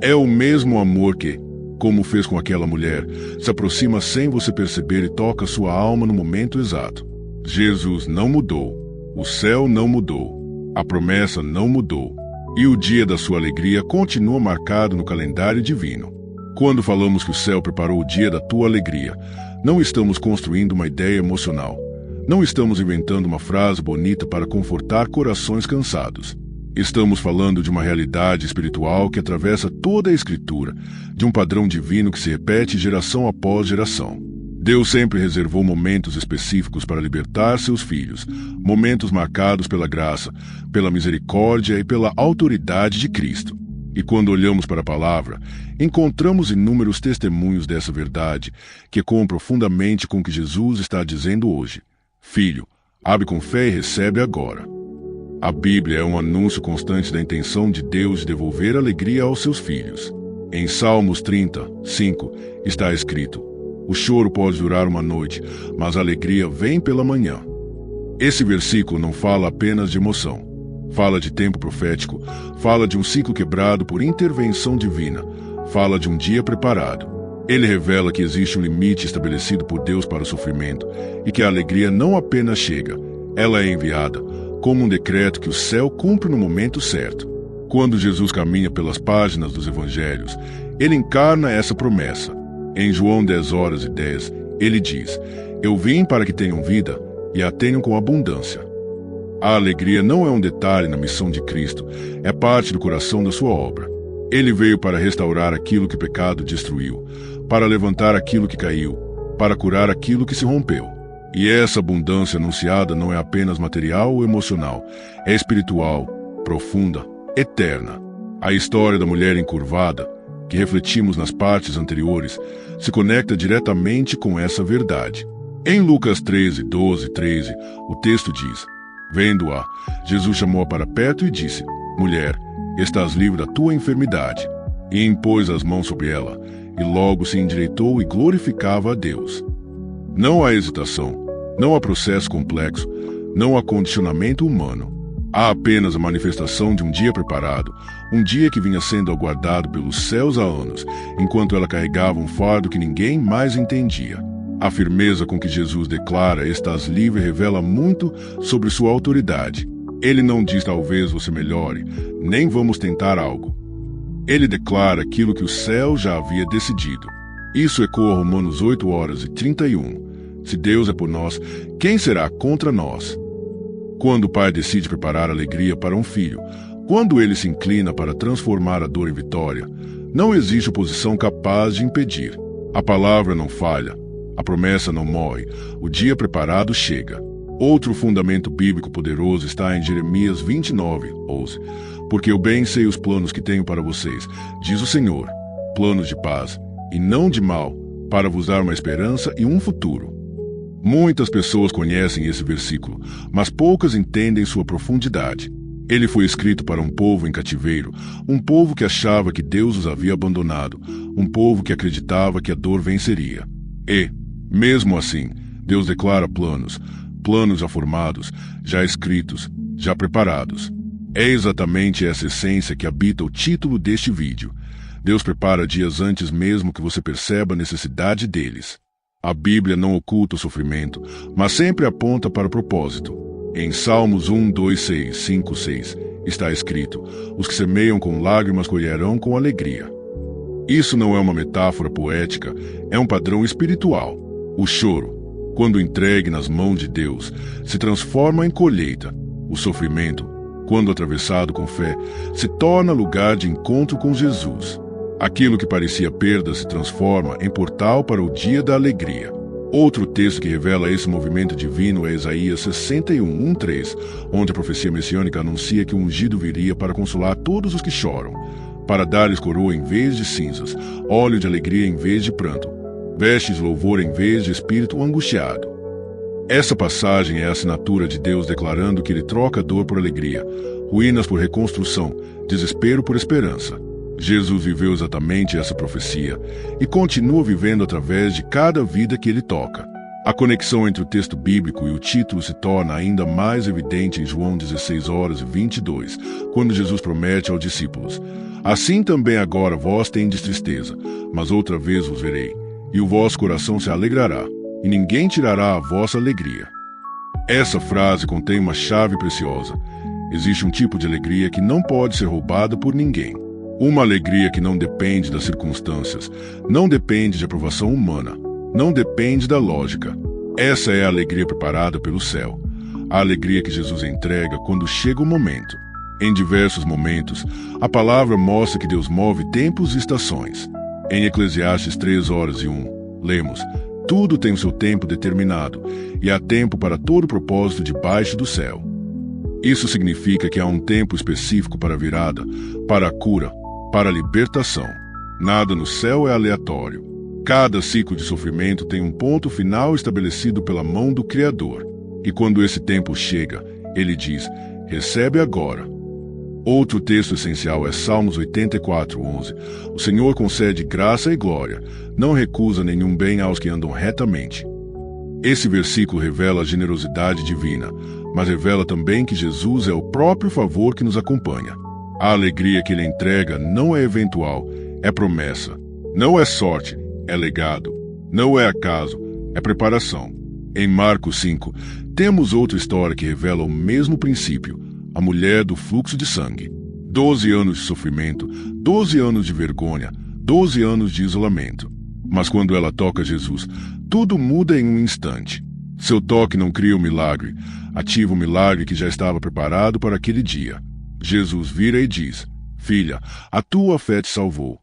É o mesmo amor que, como fez com aquela mulher, se aproxima sem você perceber e toca sua alma no momento exato. Jesus não mudou, o céu não mudou, a promessa não mudou, e o dia da sua alegria continua marcado no calendário divino. Quando falamos que o céu preparou o dia da tua alegria, não estamos construindo uma ideia emocional. Não estamos inventando uma frase bonita para confortar corações cansados. Estamos falando de uma realidade espiritual que atravessa toda a Escritura, de um padrão divino que se repete geração após geração. Deus sempre reservou momentos específicos para libertar seus filhos, momentos marcados pela graça, pela misericórdia e pela autoridade de Cristo. E quando olhamos para a palavra, encontramos inúmeros testemunhos dessa verdade que ecoam profundamente com o que Jesus está dizendo hoje. Filho, abre com fé e recebe agora. A Bíblia é um anúncio constante da intenção de Deus de devolver alegria aos seus filhos. Em Salmos 30, 5, está escrito: o choro pode durar uma noite, mas a alegria vem pela manhã. Esse versículo não fala apenas de emoção. Fala de tempo profético, fala de um ciclo quebrado por intervenção divina, fala de um dia preparado. Ele revela que existe um limite estabelecido por Deus para o sofrimento e que a alegria não apenas chega, ela é enviada, como um decreto que o céu cumpre no momento certo. Quando Jesus caminha pelas páginas dos evangelhos, ele encarna essa promessa. Em João 10:10, ele diz: eu vim para que tenham vida e a tenham com abundância. A alegria não é um detalhe na missão de Cristo, é parte do coração da sua obra. Ele veio para restaurar aquilo que o pecado destruiu, para levantar aquilo que caiu, para curar aquilo que se rompeu. E essa abundância anunciada não é apenas material ou emocional, é espiritual, profunda, eterna. A história da mulher encurvada, que refletimos nas partes anteriores, se conecta diretamente com essa verdade. Em Lucas 13:13, o texto diz: vendo-a, Jesus chamou-a para perto e disse: mulher, estás livre da tua enfermidade. E impôs as mãos sobre ela, e logo se endireitou e glorificava a Deus. Não há hesitação, não há processo complexo, não há condicionamento humano. Há apenas a manifestação de um dia preparado, um dia que vinha sendo aguardado pelos céus há anos, enquanto ela carregava um fardo que ninguém mais entendia. A firmeza com que Jesus declara "estás livre" revela muito sobre sua autoridade. Ele não diz talvez você melhore, nem vamos tentar algo. Ele declara aquilo que o céu já havia decidido. Isso ecoa Romanos 8:31. Se Deus é por nós, quem será contra nós? Quando o pai decide preparar alegria para um filho, quando ele se inclina para transformar a dor em vitória, não existe oposição capaz de impedir. A palavra não falha, a promessa não morre, o dia preparado chega. Outro fundamento bíblico poderoso está em Jeremias 29:11. Porque eu bem sei os planos que tenho para vocês, diz o Senhor, planos de paz e não de mal, para vos dar uma esperança e um futuro. Muitas pessoas conhecem esse versículo, mas poucas entendem sua profundidade. Ele foi escrito para um povo em cativeiro, um povo que achava que Deus os havia abandonado, um povo que acreditava que a dor venceria. E, mesmo assim, Deus declara planos já formados, já escritos, já preparados. É exatamente essa essência que habita o título deste vídeo. Deus prepara dias antes mesmo que você perceba a necessidade deles. A Bíblia não oculta o sofrimento, mas sempre aponta para o propósito. Em Salmos 1, 2, 6, 5, 6, está escrito: os que semeiam com lágrimas colherão com alegria. Isso não é uma metáfora poética, é um padrão espiritual. O choro, quando entregue nas mãos de Deus, se transforma em colheita. O sofrimento, quando atravessado com fé, se torna lugar de encontro com Jesus. Aquilo que parecia perda se transforma em portal para o dia da alegria. Outro texto que revela esse movimento divino é Isaías 61:1-3, onde a profecia messiânica anuncia que o ungido viria para consolar todos os que choram, para dar-lhes coroa em vez de cinzas, óleo de alegria em vez de pranto, vestes de louvor em vez de espírito angustiado. Essa passagem é a assinatura de Deus declarando que Ele troca dor por alegria, ruínas por reconstrução, desespero por esperança. Jesus viveu exatamente essa profecia e continua vivendo através de cada vida que Ele toca. A conexão entre o texto bíblico e o título se torna ainda mais evidente em João 16:22, quando Jesus promete aos discípulos: assim também agora vós tendes tristeza, mas outra vez vos verei, e o vosso coração se alegrará, e ninguém tirará a vossa alegria. Essa frase contém uma chave preciosa. Existe um tipo de alegria que não pode ser roubada por ninguém. Uma alegria que não depende das circunstâncias, não depende de aprovação humana, não depende da lógica. Essa é a alegria preparada pelo céu. A alegria que Jesus entrega quando chega o momento. Em diversos momentos, a palavra mostra que Deus move tempos e estações. Em Eclesiastes 3:1, lemos: tudo tem o seu tempo determinado, e há tempo para todo propósito debaixo do céu. Isso significa que há um tempo específico para a virada, para a cura, para a libertação. Nada no céu é aleatório. Cada ciclo de sofrimento tem um ponto final estabelecido pela mão do Criador. E quando esse tempo chega, Ele diz: recebe agora. Outro texto essencial é Salmos 84:11. O Senhor concede graça e glória, não recusa nenhum bem aos que andam retamente. Esse versículo revela a generosidade divina, mas revela também que Jesus é o próprio favor que nos acompanha. A alegria que Ele entrega não é eventual, é promessa. Não é sorte, é legado. Não é acaso, é preparação. Em Marcos 5, temos outra história que revela o mesmo princípio: a mulher do fluxo de sangue. 12 anos de sofrimento, 12 anos de vergonha, 12 anos de isolamento. Mas quando ela toca Jesus, tudo muda em um instante. Seu toque não cria um milagre, ativa um milagre que já estava preparado para aquele dia. Jesus vira e diz: filha, a tua fé te salvou.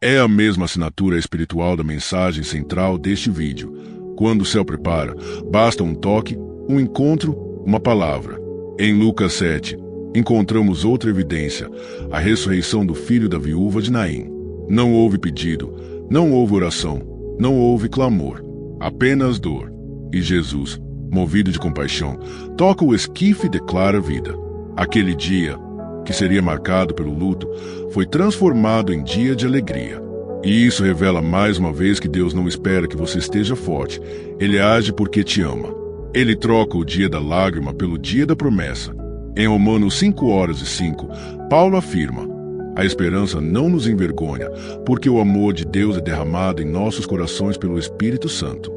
É a mesma assinatura espiritual da mensagem central deste vídeo. Quando o céu prepara, basta um toque, um encontro, uma palavra. Em Lucas 7, encontramos outra evidência: a ressurreição do filho da viúva de Naim. Não houve pedido, não houve oração, não houve clamor, apenas dor. E Jesus, movido de compaixão, toca o esquife e declara vida. Aquele dia, que seria marcado pelo luto, foi transformado em dia de alegria. E isso revela mais uma vez que Deus não espera que você esteja forte. Ele age porque te ama. Ele troca o dia da lágrima pelo dia da promessa. Em Romanos 5:5, Paulo afirma: a esperança não nos envergonha, porque o amor de Deus é derramado em nossos corações pelo Espírito Santo.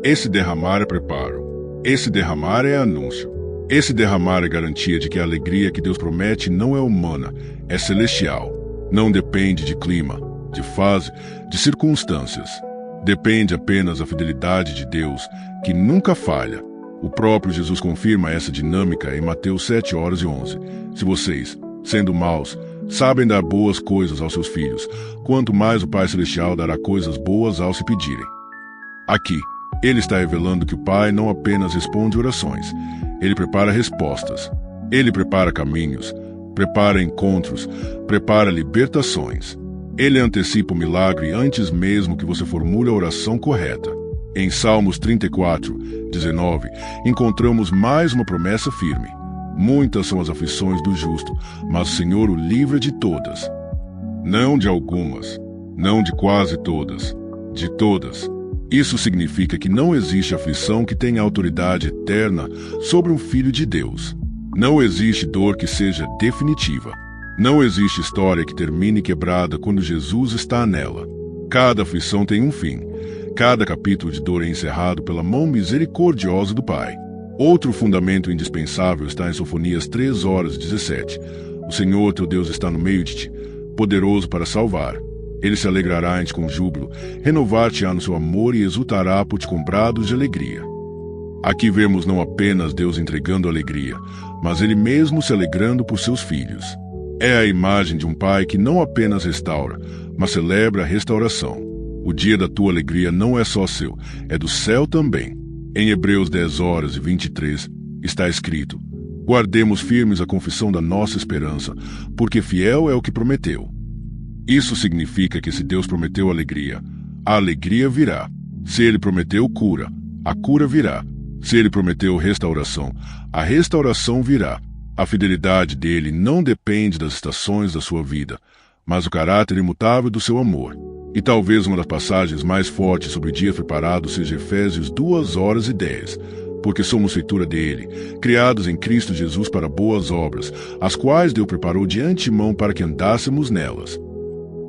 Esse derramar é preparo. Esse derramar é anúncio. Esse derramar é garantia de que a alegria que Deus promete não é humana, é celestial. Não depende de clima, de fase, de circunstâncias. Depende apenas da fidelidade de Deus, que nunca falha. O próprio Jesus confirma essa dinâmica em Mateus 7:11. Se vocês, sendo maus, sabem dar boas coisas aos seus filhos, quanto mais o Pai Celestial dará coisas boas aos que pedirem. Aqui, Ele está revelando que o Pai não apenas responde orações, Ele prepara respostas. Ele prepara caminhos, prepara encontros, prepara libertações. Ele antecipa o milagre antes mesmo que você formule a oração correta. Em Salmos 34:19, encontramos mais uma promessa firme. Muitas são as aflições do justo, mas o Senhor o livra de todas. Não de algumas, não de quase todas, de todas. Isso significa que não existe aflição que tenha autoridade eterna sobre um filho de Deus. Não existe dor que seja definitiva. Não existe história que termine quebrada quando Jesus está nela. Cada aflição tem um fim. Cada capítulo de dor é encerrado pela mão misericordiosa do Pai. Outro fundamento indispensável está em Sofonias 3:17. O Senhor teu Deus está no meio de ti, poderoso para salvar. Ele se alegrará em ti com júbilo, renovar-te-á no seu amor e exultará por te comprados de alegria. Aqui vemos não apenas Deus entregando alegria, mas Ele mesmo se alegrando por seus filhos. É a imagem de um pai que não apenas restaura, mas celebra a restauração. O dia da tua alegria não é só seu, é do céu também. Em Hebreus 10:23 está escrito: guardemos firmes a confissão da nossa esperança, porque fiel é o que prometeu. Isso significa que se Deus prometeu alegria, a alegria virá. Se Ele prometeu cura, a cura virá. Se Ele prometeu restauração, a restauração virá. A fidelidade dele não depende das estações da sua vida, mas do caráter imutável do seu amor. E talvez uma das passagens mais fortes sobre dias preparados seja Efésios 2:10, porque somos feitura dele, criados em Cristo Jesus para boas obras, as quais Deus preparou de antemão para que andássemos nelas.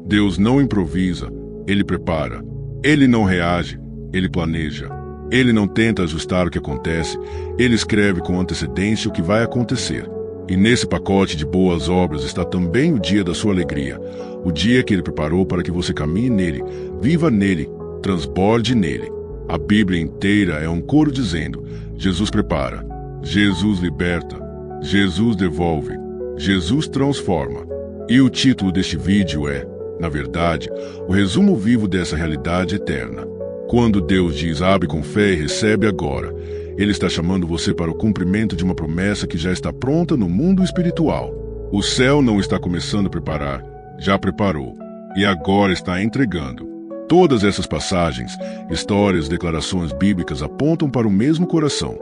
Deus não improvisa, Ele prepara. Ele não reage, Ele planeja. Ele não tenta ajustar o que acontece, Ele escreve com antecedência o que vai acontecer. E nesse pacote de boas obras está também o dia da sua alegria, o dia que Ele preparou para que você caminhe nele, viva nele, transborde nele. A Bíblia inteira é um coro dizendo: Jesus prepara, Jesus liberta, Jesus devolve, Jesus transforma. E o título deste vídeo é, na verdade, o resumo vivo dessa realidade eterna. Quando Deus diz abre com fé e recebe agora, Ele está chamando você para o cumprimento de uma promessa que já está pronta no mundo espiritual. O céu não está começando a preparar, já preparou, e agora está entregando. Todas essas passagens, histórias, declarações bíblicas apontam para o mesmo coração,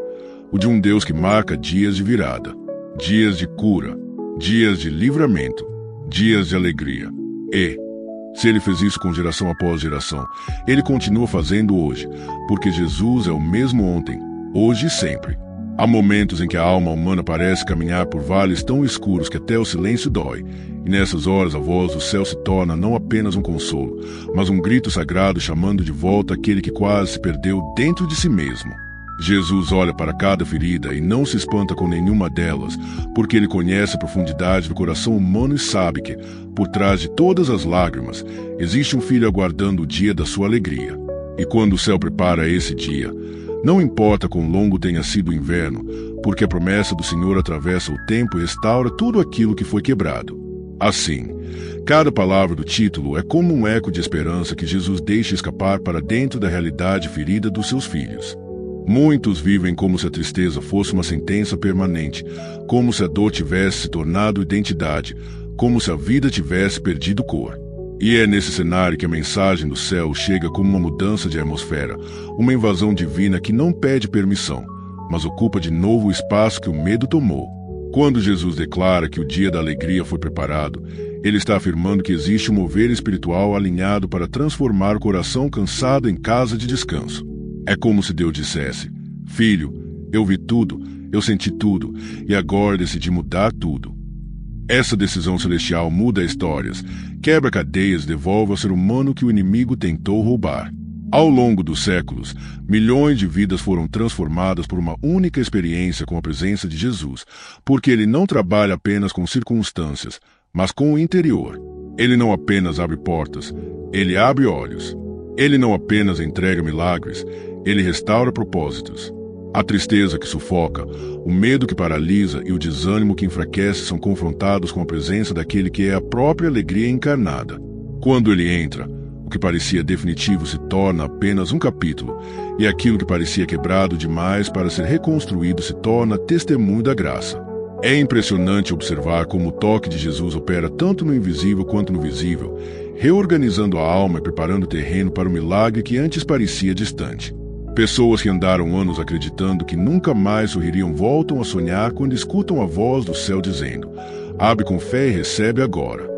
o de um Deus que marca dias de virada, dias de cura, dias de livramento, dias de alegria. E, se Ele fez isso com geração após geração, Ele continua fazendo hoje, porque Jesus é o mesmo ontem, hoje e sempre. Há momentos em que a alma humana parece caminhar por vales tão escuros que até o silêncio dói, e nessas horas a voz do céu se torna não apenas um consolo, mas um grito sagrado chamando de volta aquele que quase se perdeu dentro de si mesmo. Jesus olha para cada ferida e não se espanta com nenhuma delas, porque Ele conhece a profundidade do coração humano e sabe que, por trás de todas as lágrimas, existe um filho aguardando o dia da sua alegria. E quando o céu prepara esse dia, não importa quão longo tenha sido o inverno, porque a promessa do Senhor atravessa o tempo e restaura tudo aquilo que foi quebrado. Assim, cada palavra do título é como um eco de esperança que Jesus deixa escapar para dentro da realidade ferida dos seus filhos. Muitos vivem como se a tristeza fosse uma sentença permanente, como se a dor tivesse se tornado identidade, como se a vida tivesse perdido cor. E é nesse cenário que a mensagem do céu chega como uma mudança de atmosfera, uma invasão divina que não pede permissão, mas ocupa de novo o espaço que o medo tomou. Quando Jesus declara que o dia da alegria foi preparado, Ele está afirmando que existe um mover espiritual alinhado para transformar o coração cansado em casa de descanso. É como se Deus dissesse: filho, eu vi tudo, eu senti tudo, e agora decidi mudar tudo. Essa decisão celestial muda histórias, quebra cadeias e devolve ao ser humano que o inimigo tentou roubar. Ao longo dos séculos, milhões de vidas foram transformadas por uma única experiência com a presença de Jesus, porque Ele não trabalha apenas com circunstâncias, mas com o interior. Ele não apenas abre portas, Ele abre olhos. Ele não apenas entrega milagres, Ele restaura propósitos. A tristeza que sufoca, o medo que paralisa e o desânimo que enfraquece são confrontados com a presença daquele que é a própria alegria encarnada. Quando Ele entra, o que parecia definitivo se torna apenas um capítulo, e aquilo que parecia quebrado demais para ser reconstruído se torna testemunho da graça. É impressionante observar como o toque de Jesus opera tanto no invisível quanto no visível, reorganizando a alma e preparando o terreno para o milagre que antes parecia distante. Pessoas que andaram anos acreditando que nunca mais sorririam voltam a sonhar quando escutam a voz do céu dizendo: abre com fé e recebe agora.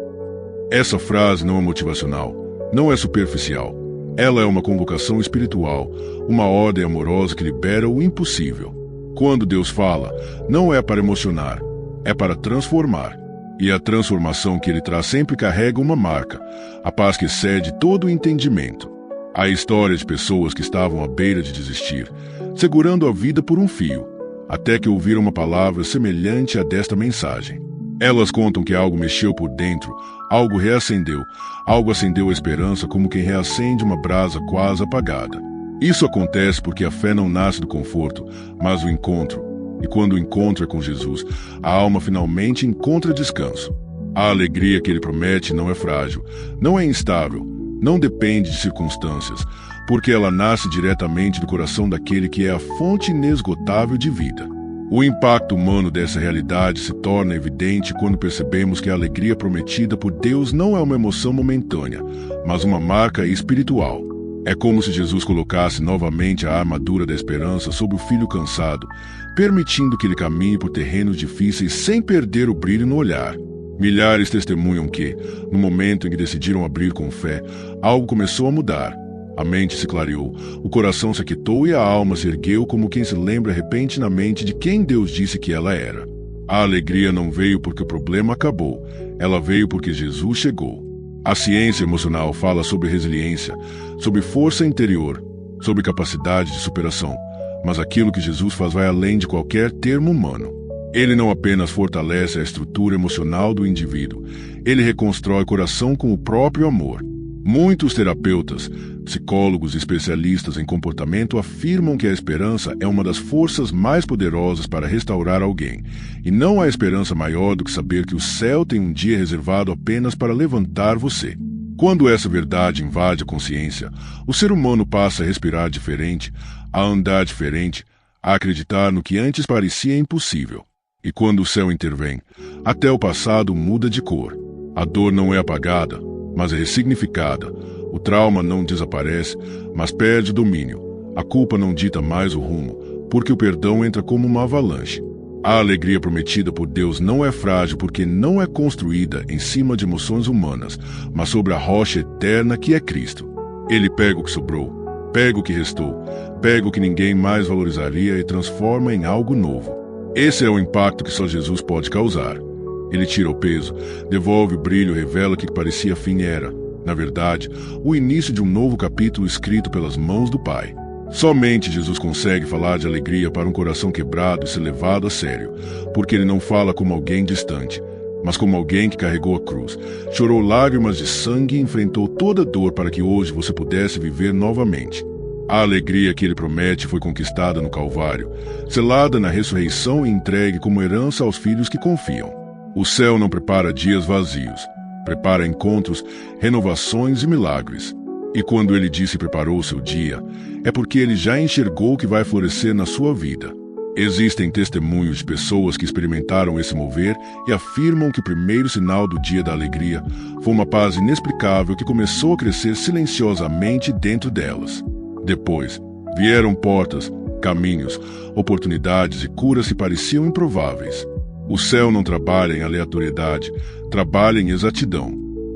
Essa frase não é motivacional, não é superficial. Ela é uma convocação espiritual, uma ordem amorosa que libera o impossível. Quando Deus fala, não é para emocionar, é para transformar. E a transformação que Ele traz sempre carrega uma marca, a paz que excede todo o entendimento. A história de pessoas que estavam à beira de desistir, segurando a vida por um fio. até que ouviram uma palavra semelhante à desta mensagem. Elas contam que algo mexeu por dentro, algo reacendeu, algo acendeu a esperança como quem reacende uma brasa quase apagada. Isso acontece porque a fé não nasce do conforto, mas do encontro. E quando o encontro é com Jesus, a alma finalmente encontra descanso. A alegria que ele promete não é frágil, não é instável, não depende de circunstâncias, porque ela nasce diretamente do coração daquele que é a fonte inesgotável de vida. O impacto humano dessa realidade se torna evidente quando percebemos que a alegria prometida por Deus não é uma emoção momentânea, mas uma marca espiritual. É como se Jesus colocasse novamente a armadura da esperança sobre o filho cansado, permitindo que ele caminhe por terrenos difíceis sem perder o brilho no olhar. Milhares testemunham que, no momento em que decidiram abrir com fé, algo começou a mudar. A mente se clareou, o coração se aquietou e a alma se ergueu como quem se lembra repentinamente de quem Deus disse que ela era. A alegria não veio porque o problema acabou, ela veio porque Jesus chegou. A ciência emocional fala sobre resiliência, sobre força interior, sobre capacidade de superação, mas aquilo que Jesus faz vai além de qualquer termo humano. Ele não apenas fortalece a estrutura emocional do indivíduo, ele reconstrói o coração com o próprio amor. Muitos terapeutas, psicólogos e especialistas em comportamento afirmam que a esperança é uma das forças mais poderosas para restaurar alguém, e não há esperança maior do que saber que o céu tem um dia reservado apenas para levantar você. Quando essa verdade invade a consciência, o ser humano passa a respirar diferente, a andar diferente, a acreditar no que antes parecia impossível. E quando o céu intervém, até o passado muda de cor. A dor não é apagada, mas é ressignificada. O trauma não desaparece, mas perde o domínio. A culpa não dita mais o rumo, porque o perdão entra como uma avalanche. A alegria prometida por Deus não é frágil porque não é construída em cima de emoções humanas, mas sobre a rocha eterna que é Cristo. Ele pega o que sobrou, pega o que restou, pega o que ninguém mais valorizaria e transforma em algo novo. Esse é o impacto que só Jesus pode causar. Ele tira o peso, devolve o brilho, revela que parecia fim era, na verdade, o início de um novo capítulo escrito pelas mãos do Pai. Somente Jesus consegue falar de alegria para um coração quebrado e ser levado a sério, porque ele não fala como alguém distante, mas como alguém que carregou a cruz, chorou lágrimas de sangue e enfrentou toda a dor para que hoje você pudesse viver novamente. A alegria que ele promete foi conquistada no Calvário, selada na ressurreição e entregue como herança aos filhos que confiam. O céu não prepara dias vazios, prepara encontros, renovações e milagres. E quando ele disse preparou o seu dia, é porque ele já enxergou o que vai florescer na sua vida. Existem testemunhos de pessoas que experimentaram esse mover e afirmam que o primeiro sinal do dia da alegria foi uma paz inexplicável que começou a crescer silenciosamente dentro delas. Depois, vieram portas, caminhos, oportunidades e curas que pareciam improváveis. O céu não trabalha em aleatoriedade, trabalha em exatidão.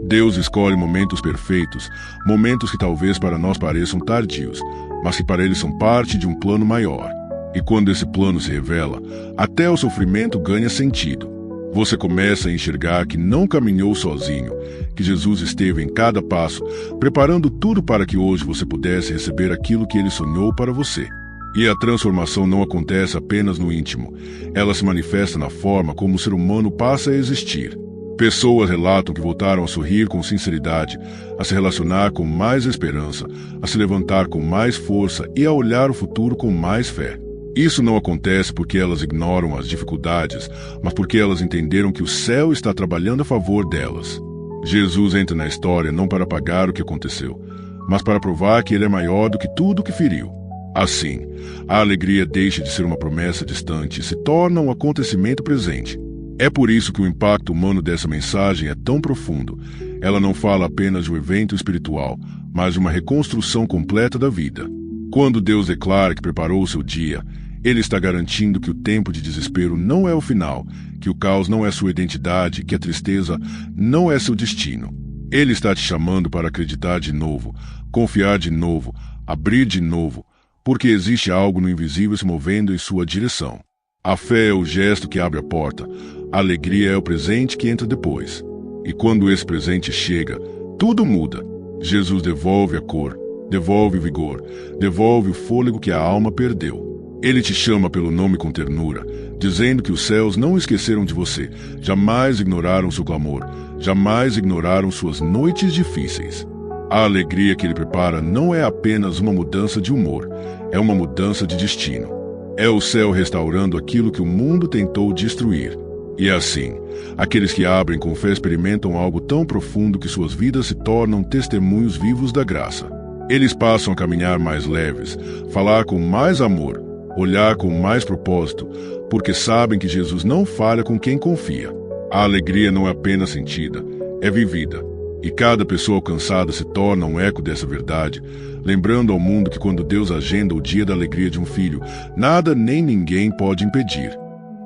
Deus escolhe momentos perfeitos, momentos que talvez para nós pareçam tardios, mas que para ele são parte de um plano maior. E quando esse plano se revela, até o sofrimento ganha sentido. Você começa a enxergar que não caminhou sozinho, que Jesus esteve em cada passo, preparando tudo para que hoje você pudesse receber aquilo que ele sonhou para você. E a transformação não acontece apenas no íntimo, ela se manifesta na forma como o ser humano passa a existir. Pessoas relatam que voltaram a sorrir com sinceridade, a se relacionar com mais esperança, a se levantar com mais força e a olhar o futuro com mais fé. Isso não acontece porque elas ignoram as dificuldades, mas porque elas entenderam que o céu está trabalhando a favor delas. Jesus entra na história não para apagar o que aconteceu, mas para provar que ele é maior do que tudo o que feriu. Assim, a alegria deixa de ser uma promessa distante e se torna um acontecimento presente. É por isso que o impacto humano dessa mensagem é tão profundo. Ela não fala apenas de um evento espiritual, mas de uma reconstrução completa da vida. Quando Deus declara que preparou o seu dia, ele está garantindo que o tempo de desespero não é o final, que o caos não é sua identidade, que a tristeza não é seu destino. Ele está te chamando para acreditar de novo, confiar de novo, abrir de novo, porque existe algo no invisível se movendo em sua direção. A fé é o gesto que abre a porta, a alegria é o presente que entra depois. E quando esse presente chega, tudo muda. Jesus devolve a cor, devolve o vigor, devolve o fôlego que a alma perdeu. Ele te chama pelo nome com ternura, dizendo que os céus não esqueceram de você, jamais ignoraram seu clamor, jamais ignoraram suas noites difíceis. A alegria que ele prepara não é apenas uma mudança de humor, é uma mudança de destino. É o céu restaurando aquilo que o mundo tentou destruir. E assim, aqueles que abrem com fé experimentam algo tão profundo que suas vidas se tornam testemunhos vivos da graça. Eles passam a caminhar mais leves, falar com mais amor, olhar com mais propósito, porque sabem que Jesus não falha com quem confia. A alegria não é apenas sentida, é vivida. E cada pessoa alcançada se torna um eco dessa verdade, lembrando ao mundo que quando Deus agenda o dia da alegria de um filho, nada nem ninguém pode impedir.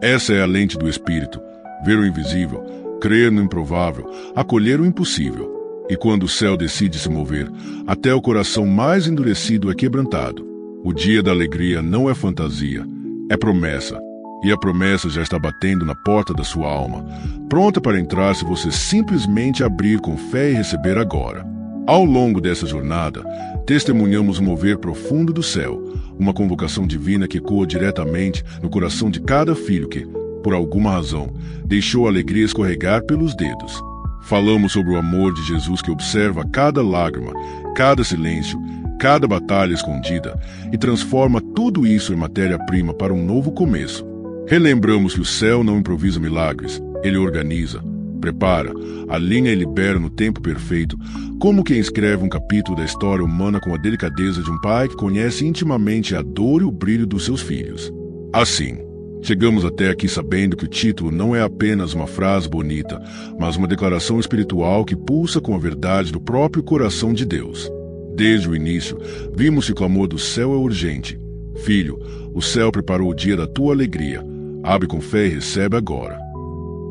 Essa é a lente do Espírito, ver o invisível, crer no improvável, acolher o impossível. E quando o céu decide se mover, até o coração mais endurecido é quebrantado. O dia da alegria não é fantasia, é promessa. E a promessa já está batendo na porta da sua alma, pronta para entrar se você simplesmente abrir com fé e receber agora. Ao longo dessa jornada, testemunhamos o mover profundo do céu, uma convocação divina que ecoa diretamente no coração de cada filho que, por alguma razão, deixou a alegria escorregar pelos dedos. Falamos sobre o amor de Jesus que observa cada lágrima, cada silêncio, cada batalha escondida e transforma tudo isso em matéria-prima para um novo começo. Relembramos que o céu não improvisa milagres, ele organiza, prepara, alinha e libera no tempo perfeito, como quem escreve um capítulo da história humana com a delicadeza de um pai que conhece intimamente a dor e o brilho dos seus filhos. Assim, chegamos até aqui sabendo que o título não é apenas uma frase bonita, mas uma declaração espiritual que pulsa com a verdade do próprio coração de Deus. Desde o início, vimos que o clamor do céu é urgente. Filho, o céu preparou o dia da tua alegria. Abre com fé e recebe agora.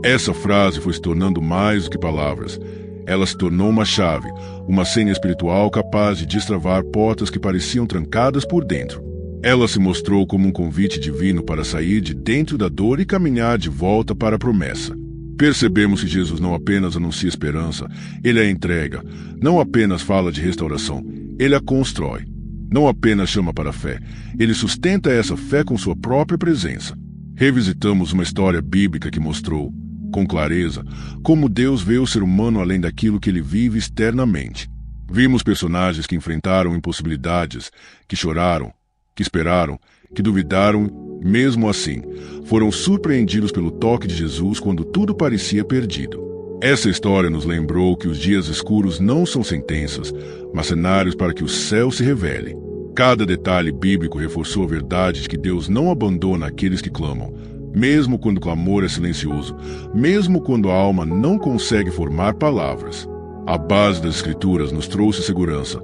Essa frase foi se tornando mais do que palavras. Ela se tornou uma chave, uma senha espiritual capaz de destravar portas que pareciam trancadas por dentro. Ela se mostrou como um convite divino para sair de dentro da dor e caminhar de volta para a promessa. Percebemos que Jesus não apenas anuncia esperança, ele a entrega. Não apenas fala de restauração, ele a constrói. Não apenas chama para a fé, ele sustenta essa fé com sua própria presença. Revisitamos uma história bíblica que mostrou, com clareza, como Deus vê o ser humano além daquilo que ele vive externamente. Vimos personagens que enfrentaram impossibilidades, que choraram, que esperaram, que duvidaram, mesmo assim, foram surpreendidos pelo toque de Jesus quando tudo parecia perdido. Essa história nos lembrou que os dias escuros não são sentenças, mas cenários para que o céu se revele. Cada detalhe bíblico reforçou a verdade de que Deus não abandona aqueles que clamam, mesmo quando o clamor é silencioso, mesmo quando a alma não consegue formar palavras. A base das Escrituras nos trouxe segurança,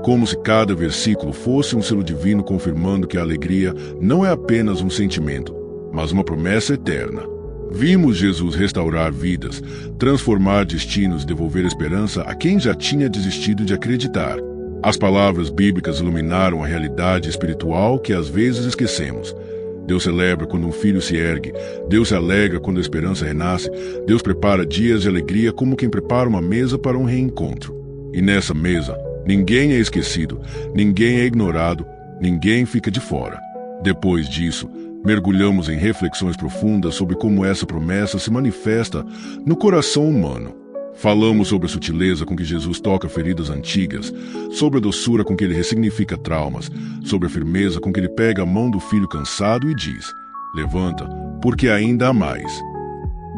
como se cada versículo fosse um selo divino confirmando que a alegria não é apenas um sentimento, mas uma promessa eterna. Vimos Jesus restaurar vidas, transformar destinos e devolver esperança a quem já tinha desistido de acreditar. As palavras bíblicas iluminaram a realidade espiritual que às vezes esquecemos. Deus celebra quando um filho se ergue, Deus se alegra quando a esperança renasce, Deus prepara dias de alegria como quem prepara uma mesa para um reencontro. E nessa mesa, ninguém é esquecido, ninguém é ignorado, ninguém fica de fora. Depois disso, mergulhamos em reflexões profundas sobre como essa promessa se manifesta no coração humano. Falamos sobre a sutileza com que Jesus toca feridas antigas, sobre a doçura com que ele ressignifica traumas, sobre a firmeza com que ele pega a mão do filho cansado e diz: levanta, porque ainda há mais.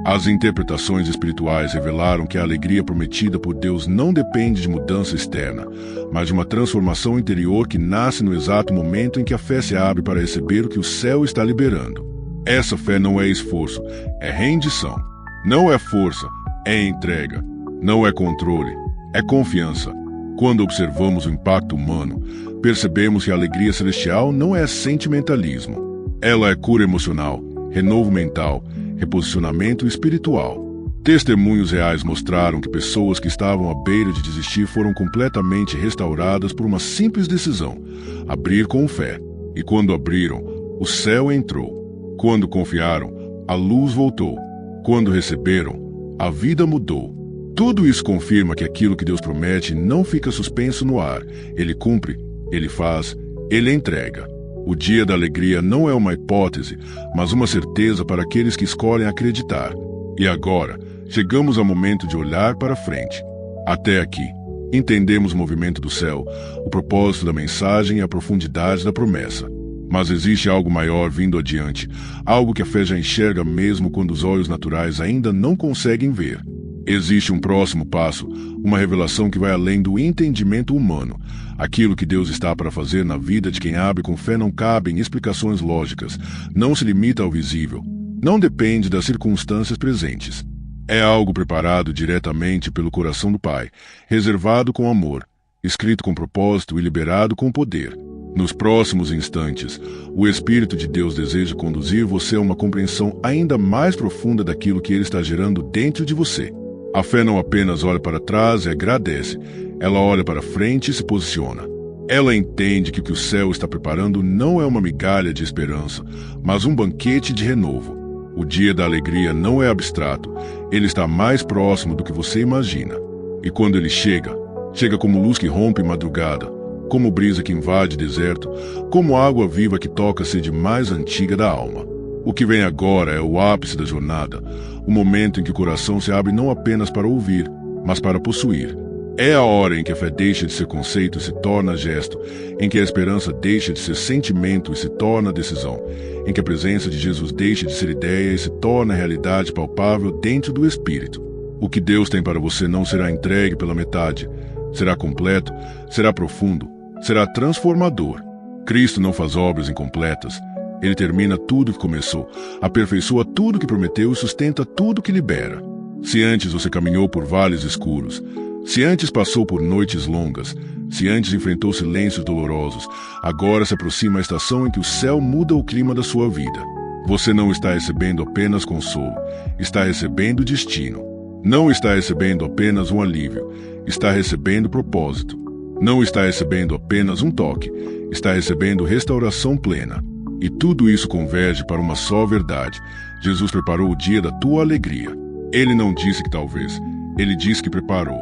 As interpretações espirituais revelaram que a alegria prometida por Deus não depende de mudança externa, mas de uma transformação interior que nasce no exato momento em que a fé se abre para receber o que o céu está liberando. Essa fé não é esforço, é rendição. Não é força, é entrega. Não é controle, é confiança. Quando observamos o impacto humano, percebemos que a alegria celestial não é sentimentalismo. Ela é cura emocional, renovo mental, reposicionamento espiritual. Testemunhos reais mostraram que pessoas que estavam à beira de desistir foram completamente restauradas por uma simples decisão: abrir com fé. E quando abriram, o céu entrou. Quando confiaram, a luz voltou. Quando receberam, a vida mudou. Tudo isso confirma que aquilo que Deus promete não fica suspenso no ar. Ele cumpre, ele faz, ele entrega. O dia da alegria não é uma hipótese, mas uma certeza para aqueles que escolhem acreditar. E agora, chegamos ao momento de olhar para frente. Até aqui, entendemos o movimento do céu, o propósito da mensagem e a profundidade da promessa. Mas existe algo maior vindo adiante, algo que a fé já enxerga mesmo quando os olhos naturais ainda não conseguem ver. Existe um próximo passo, uma revelação que vai além do entendimento humano. Aquilo que Deus está para fazer na vida de quem abre com fé não cabe em explicações lógicas, não se limita ao visível, não depende das circunstâncias presentes. É algo preparado diretamente pelo coração do Pai, reservado com amor, escrito com propósito e liberado com poder. Nos próximos instantes, o Espírito de Deus deseja conduzir você a uma compreensão ainda mais profunda daquilo que Ele está gerando dentro de você. A fé não apenas olha para trás e agradece, ela olha para frente e se posiciona. Ela entende que o que o céu está preparando não é uma migalha de esperança, mas um banquete de renovo. O dia da alegria não é abstrato, ele está mais próximo do que você imagina. E quando ele chega, chega como luz que rompe madrugada, como brisa que invade deserto, como água viva que toca a sede mais antiga da alma. O que vem agora é o ápice da jornada, o momento em que o coração se abre não apenas para ouvir, mas para possuir. É a hora em que a fé deixa de ser conceito e se torna gesto, em que a esperança deixa de ser sentimento e se torna decisão, em que a presença de Jesus deixa de ser ideia e se torna realidade palpável dentro do Espírito. O que Deus tem para você não será entregue pela metade, será completo, será profundo, será transformador. Cristo não faz obras incompletas. Ele termina tudo que começou, aperfeiçoa tudo que prometeu e sustenta tudo que libera. Se antes você caminhou por vales escuros, se antes passou por noites longas, se antes enfrentou silêncios dolorosos, agora se aproxima a estação em que o céu muda o clima da sua vida. Você não está recebendo apenas consolo, está recebendo destino. Não está recebendo apenas um alívio, está recebendo propósito. Não está recebendo apenas um toque, está recebendo restauração plena. E tudo isso converge para uma só verdade. Jesus preparou o dia da tua alegria. Ele não disse que talvez, ele disse que preparou.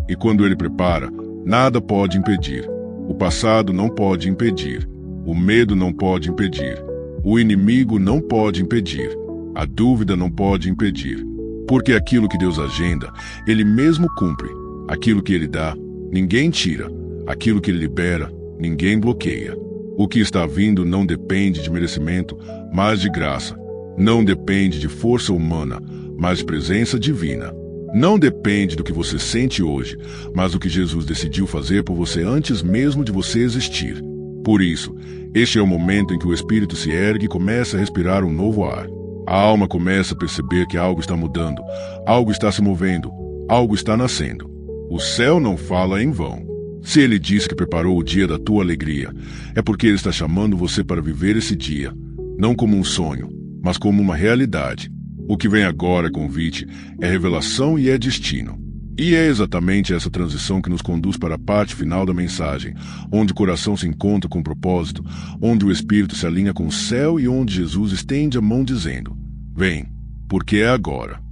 E quando ele prepara, nada pode impedir. O passado não pode impedir. O medo não pode impedir. O inimigo não pode impedir. A dúvida não pode impedir. Porque aquilo que Deus agenda, Ele mesmo cumpre. Aquilo que Ele dá, ninguém tira. Aquilo que Ele libera, ninguém bloqueia. O que está vindo não depende de merecimento, mas de graça. Não depende de força humana, mas de presença divina. Não depende do que você sente hoje, mas do que Jesus decidiu fazer por você antes mesmo de você existir. Por isso, este é o momento em que o espírito se ergue e começa a respirar um novo ar. A alma começa a perceber que algo está mudando, algo está se movendo, algo está nascendo. O céu não fala em vão. Se ele disse que preparou o dia da tua alegria, é porque ele está chamando você para viver esse dia, não como um sonho, mas como uma realidade. O que vem agora é convite, é revelação e é destino. E é exatamente essa transição que nos conduz para a parte final da mensagem, onde o coração se encontra com o propósito, onde o espírito se alinha com o céu e onde Jesus estende a mão dizendo: vem, porque é agora.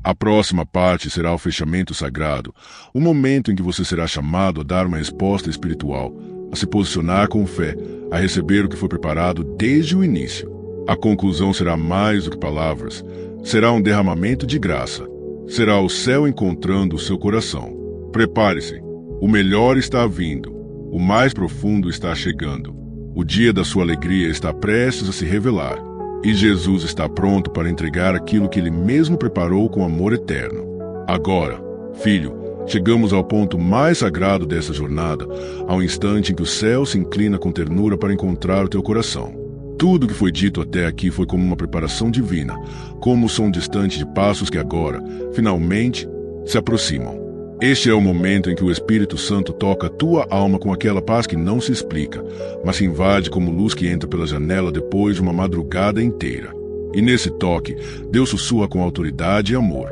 A próxima parte será o fechamento sagrado, o momento em que você será chamado a dar uma resposta espiritual, a se posicionar com fé, a receber o que foi preparado desde o início. A conclusão será mais do que palavras, será um derramamento de graça, será o céu encontrando o seu coração. Prepare-se, o melhor está vindo, o mais profundo está chegando, o dia da sua alegria está prestes a se revelar. E Jesus está pronto para entregar aquilo que Ele mesmo preparou com amor eterno. Agora, filho, chegamos ao ponto mais sagrado dessa jornada, ao instante em que o céu se inclina com ternura para encontrar o teu coração. Tudo que foi dito até aqui foi como uma preparação divina, como o som distante de passos que agora, finalmente, se aproximam. Este é o momento em que o Espírito Santo toca a tua alma com aquela paz que não se explica, mas se invade como luz que entra pela janela depois de uma madrugada inteira. E nesse toque, Deus sussurra com autoridade e amor.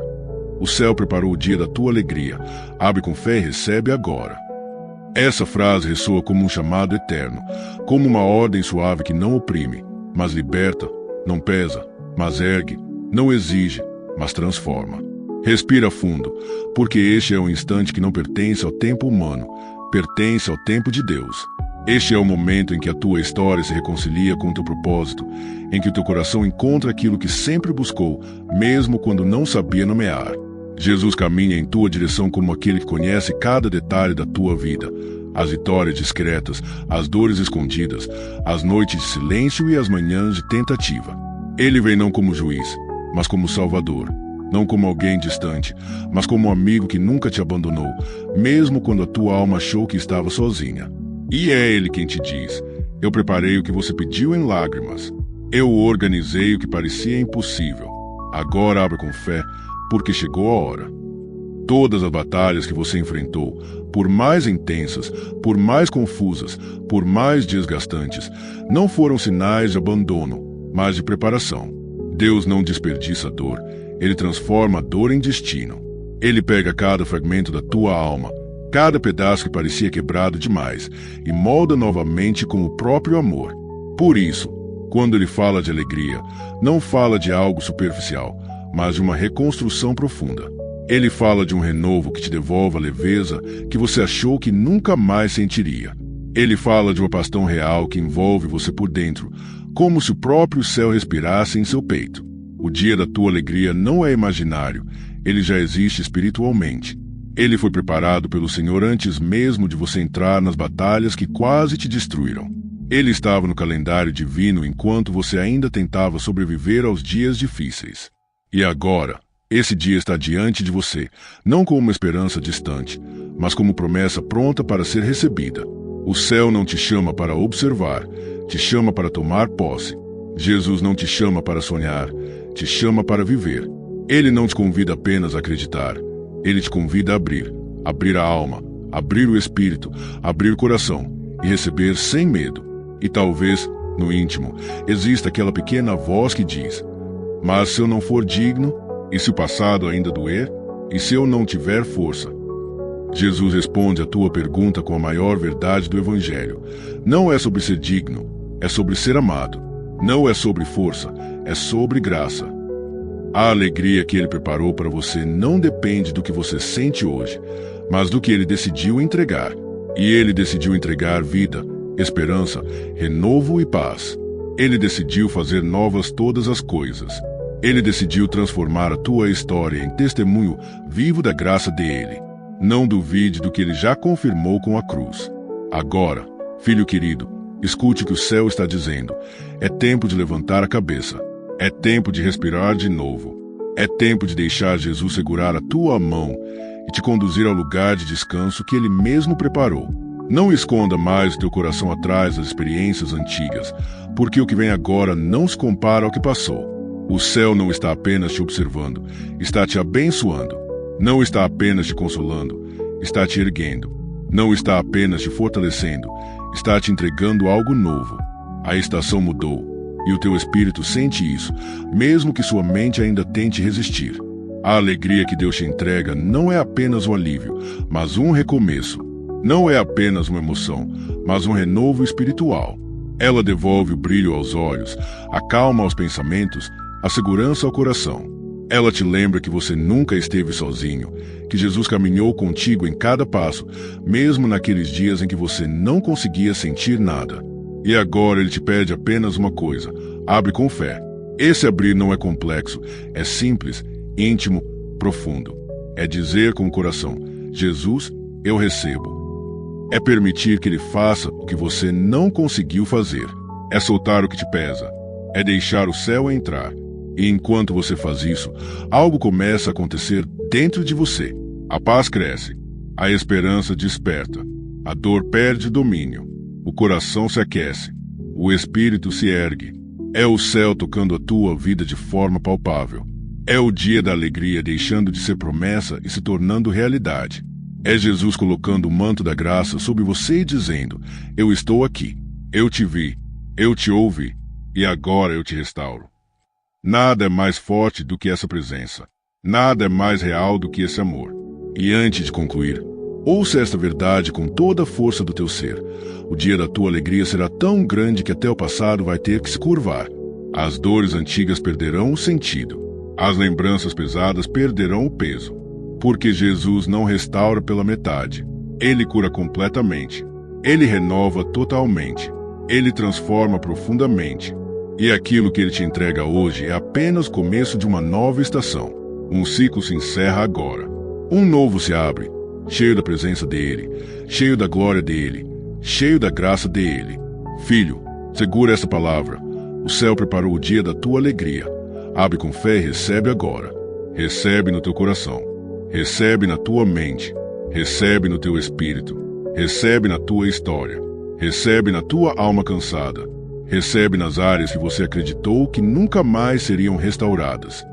O céu preparou o dia da tua alegria. Abre com fé e recebe agora. Essa frase ressoa como um chamado eterno, como uma ordem suave que não oprime, mas liberta, não pesa, mas ergue, não exige, mas transforma. Respira fundo, porque este é um instante que não pertence ao tempo humano, pertence ao tempo de Deus. Este é o momento em que a tua história se reconcilia com o teu propósito, em que o teu coração encontra aquilo que sempre buscou, mesmo quando não sabia nomear. Jesus caminha em tua direção como aquele que conhece cada detalhe da tua vida, as vitórias discretas, as dores escondidas, as noites de silêncio e as manhãs de tentativa. Ele vem não como juiz, mas como Salvador. Não como alguém distante, mas como um amigo que nunca te abandonou, mesmo quando a tua alma achou que estava sozinha. E é Ele quem te diz: eu preparei o que você pediu em lágrimas. Eu organizei o que parecia impossível. Agora abre com fé, porque chegou a hora. Todas as batalhas que você enfrentou, por mais intensas, por mais confusas, por mais desgastantes, não foram sinais de abandono, mas de preparação. Deus não desperdiça dor. Ele transforma a dor em destino. Ele pega cada fragmento da tua alma, cada pedaço que parecia quebrado demais, e molda novamente com o próprio amor. Por isso, quando ele fala de alegria, não fala de algo superficial, mas de uma reconstrução profunda. Ele fala de um renovo que te devolve a leveza que você achou que nunca mais sentiria. Ele fala de uma paixão real que envolve você por dentro, como se o próprio céu respirasse em seu peito. O dia da tua alegria não é imaginário, ele já existe espiritualmente. Ele foi preparado pelo Senhor antes mesmo de você entrar nas batalhas que quase te destruíram. Ele estava no calendário divino enquanto você ainda tentava sobreviver aos dias difíceis. E agora, esse dia está diante de você, não como uma esperança distante, mas como promessa pronta para ser recebida. O céu não te chama para observar, te chama para tomar posse. Jesus não te chama para sonhar, te chama para viver. Ele não te convida apenas a acreditar, ele te convida a abrir a alma, abrir o espírito, abrir o coração e receber sem medo. E talvez, no íntimo, exista aquela pequena voz que diz: mas se eu não for digno, e se o passado ainda doer, e se eu não tiver força? Jesus responde a tua pergunta com a maior verdade do Evangelho. Não é sobre ser digno, é sobre ser amado. Não é sobre força, é sobre graça. A alegria que Ele preparou para você não depende do que você sente hoje, mas do que Ele decidiu entregar. E Ele decidiu entregar vida, esperança, renovo e paz. Ele decidiu fazer novas todas as coisas. Ele decidiu transformar a tua história em testemunho vivo da graça dele. Não duvide do que Ele já confirmou com a cruz. Agora, filho querido, escute o que o céu está dizendo. É tempo de levantar a cabeça. É tempo de respirar de novo. É tempo de deixar Jesus segurar a tua mão e te conduzir ao lugar de descanso que Ele mesmo preparou. Não esconda mais o teu coração atrás das experiências antigas, porque o que vem agora não se compara ao que passou. O céu não está apenas te observando, está te abençoando. Não está apenas te consolando, está te erguendo. Não está apenas te fortalecendo, está te entregando algo novo. A estação mudou, e o teu espírito sente isso, mesmo que sua mente ainda tente resistir. A alegria que Deus te entrega não é apenas um alívio, mas um recomeço. Não é apenas uma emoção, mas um renovo espiritual. Ela devolve o brilho aos olhos, a calma aos pensamentos, a segurança ao coração. Ela te lembra que você nunca esteve sozinho, que Jesus caminhou contigo em cada passo, mesmo naqueles dias em que você não conseguia sentir nada. E agora Ele te pede apenas uma coisa: abre com fé. Esse abrir não é complexo, é simples, íntimo, profundo. É dizer com o coração: Jesus, eu recebo. É permitir que Ele faça o que você não conseguiu fazer. É soltar o que te pesa. É deixar o céu entrar. E enquanto você faz isso, algo começa a acontecer dentro de você. A paz cresce. A esperança desperta. A dor perde domínio. O coração se aquece. O espírito se ergue. É o céu tocando a tua vida de forma palpável. É o dia da alegria deixando de ser promessa e se tornando realidade. É Jesus colocando o manto da graça sobre você e dizendo: eu estou aqui. Eu te vi. Eu te ouvi. E agora eu te restauro. Nada é mais forte do que essa presença. Nada é mais real do que esse amor. E antes de concluir, ouça esta verdade com toda a força do teu ser. O dia da tua alegria será tão grande que até o passado vai ter que se curvar. As dores antigas perderão o sentido. As lembranças pesadas perderão o peso. Porque Jesus não restaura pela metade. Ele cura completamente. Ele renova totalmente. Ele transforma profundamente. E aquilo que Ele te entrega hoje é apenas o começo de uma nova estação. Um ciclo se encerra agora. Um novo se abre, cheio da presença dEle, cheio da glória dEle, cheio da graça dEle. Filho, segura essa palavra. O céu preparou o dia da tua alegria. Abre com fé e recebe agora. Recebe no teu coração. Recebe na tua mente. Recebe no teu espírito. Recebe na tua história. Recebe na tua alma cansada. Recebe nas áreas que você acreditou que nunca mais seriam restauradas.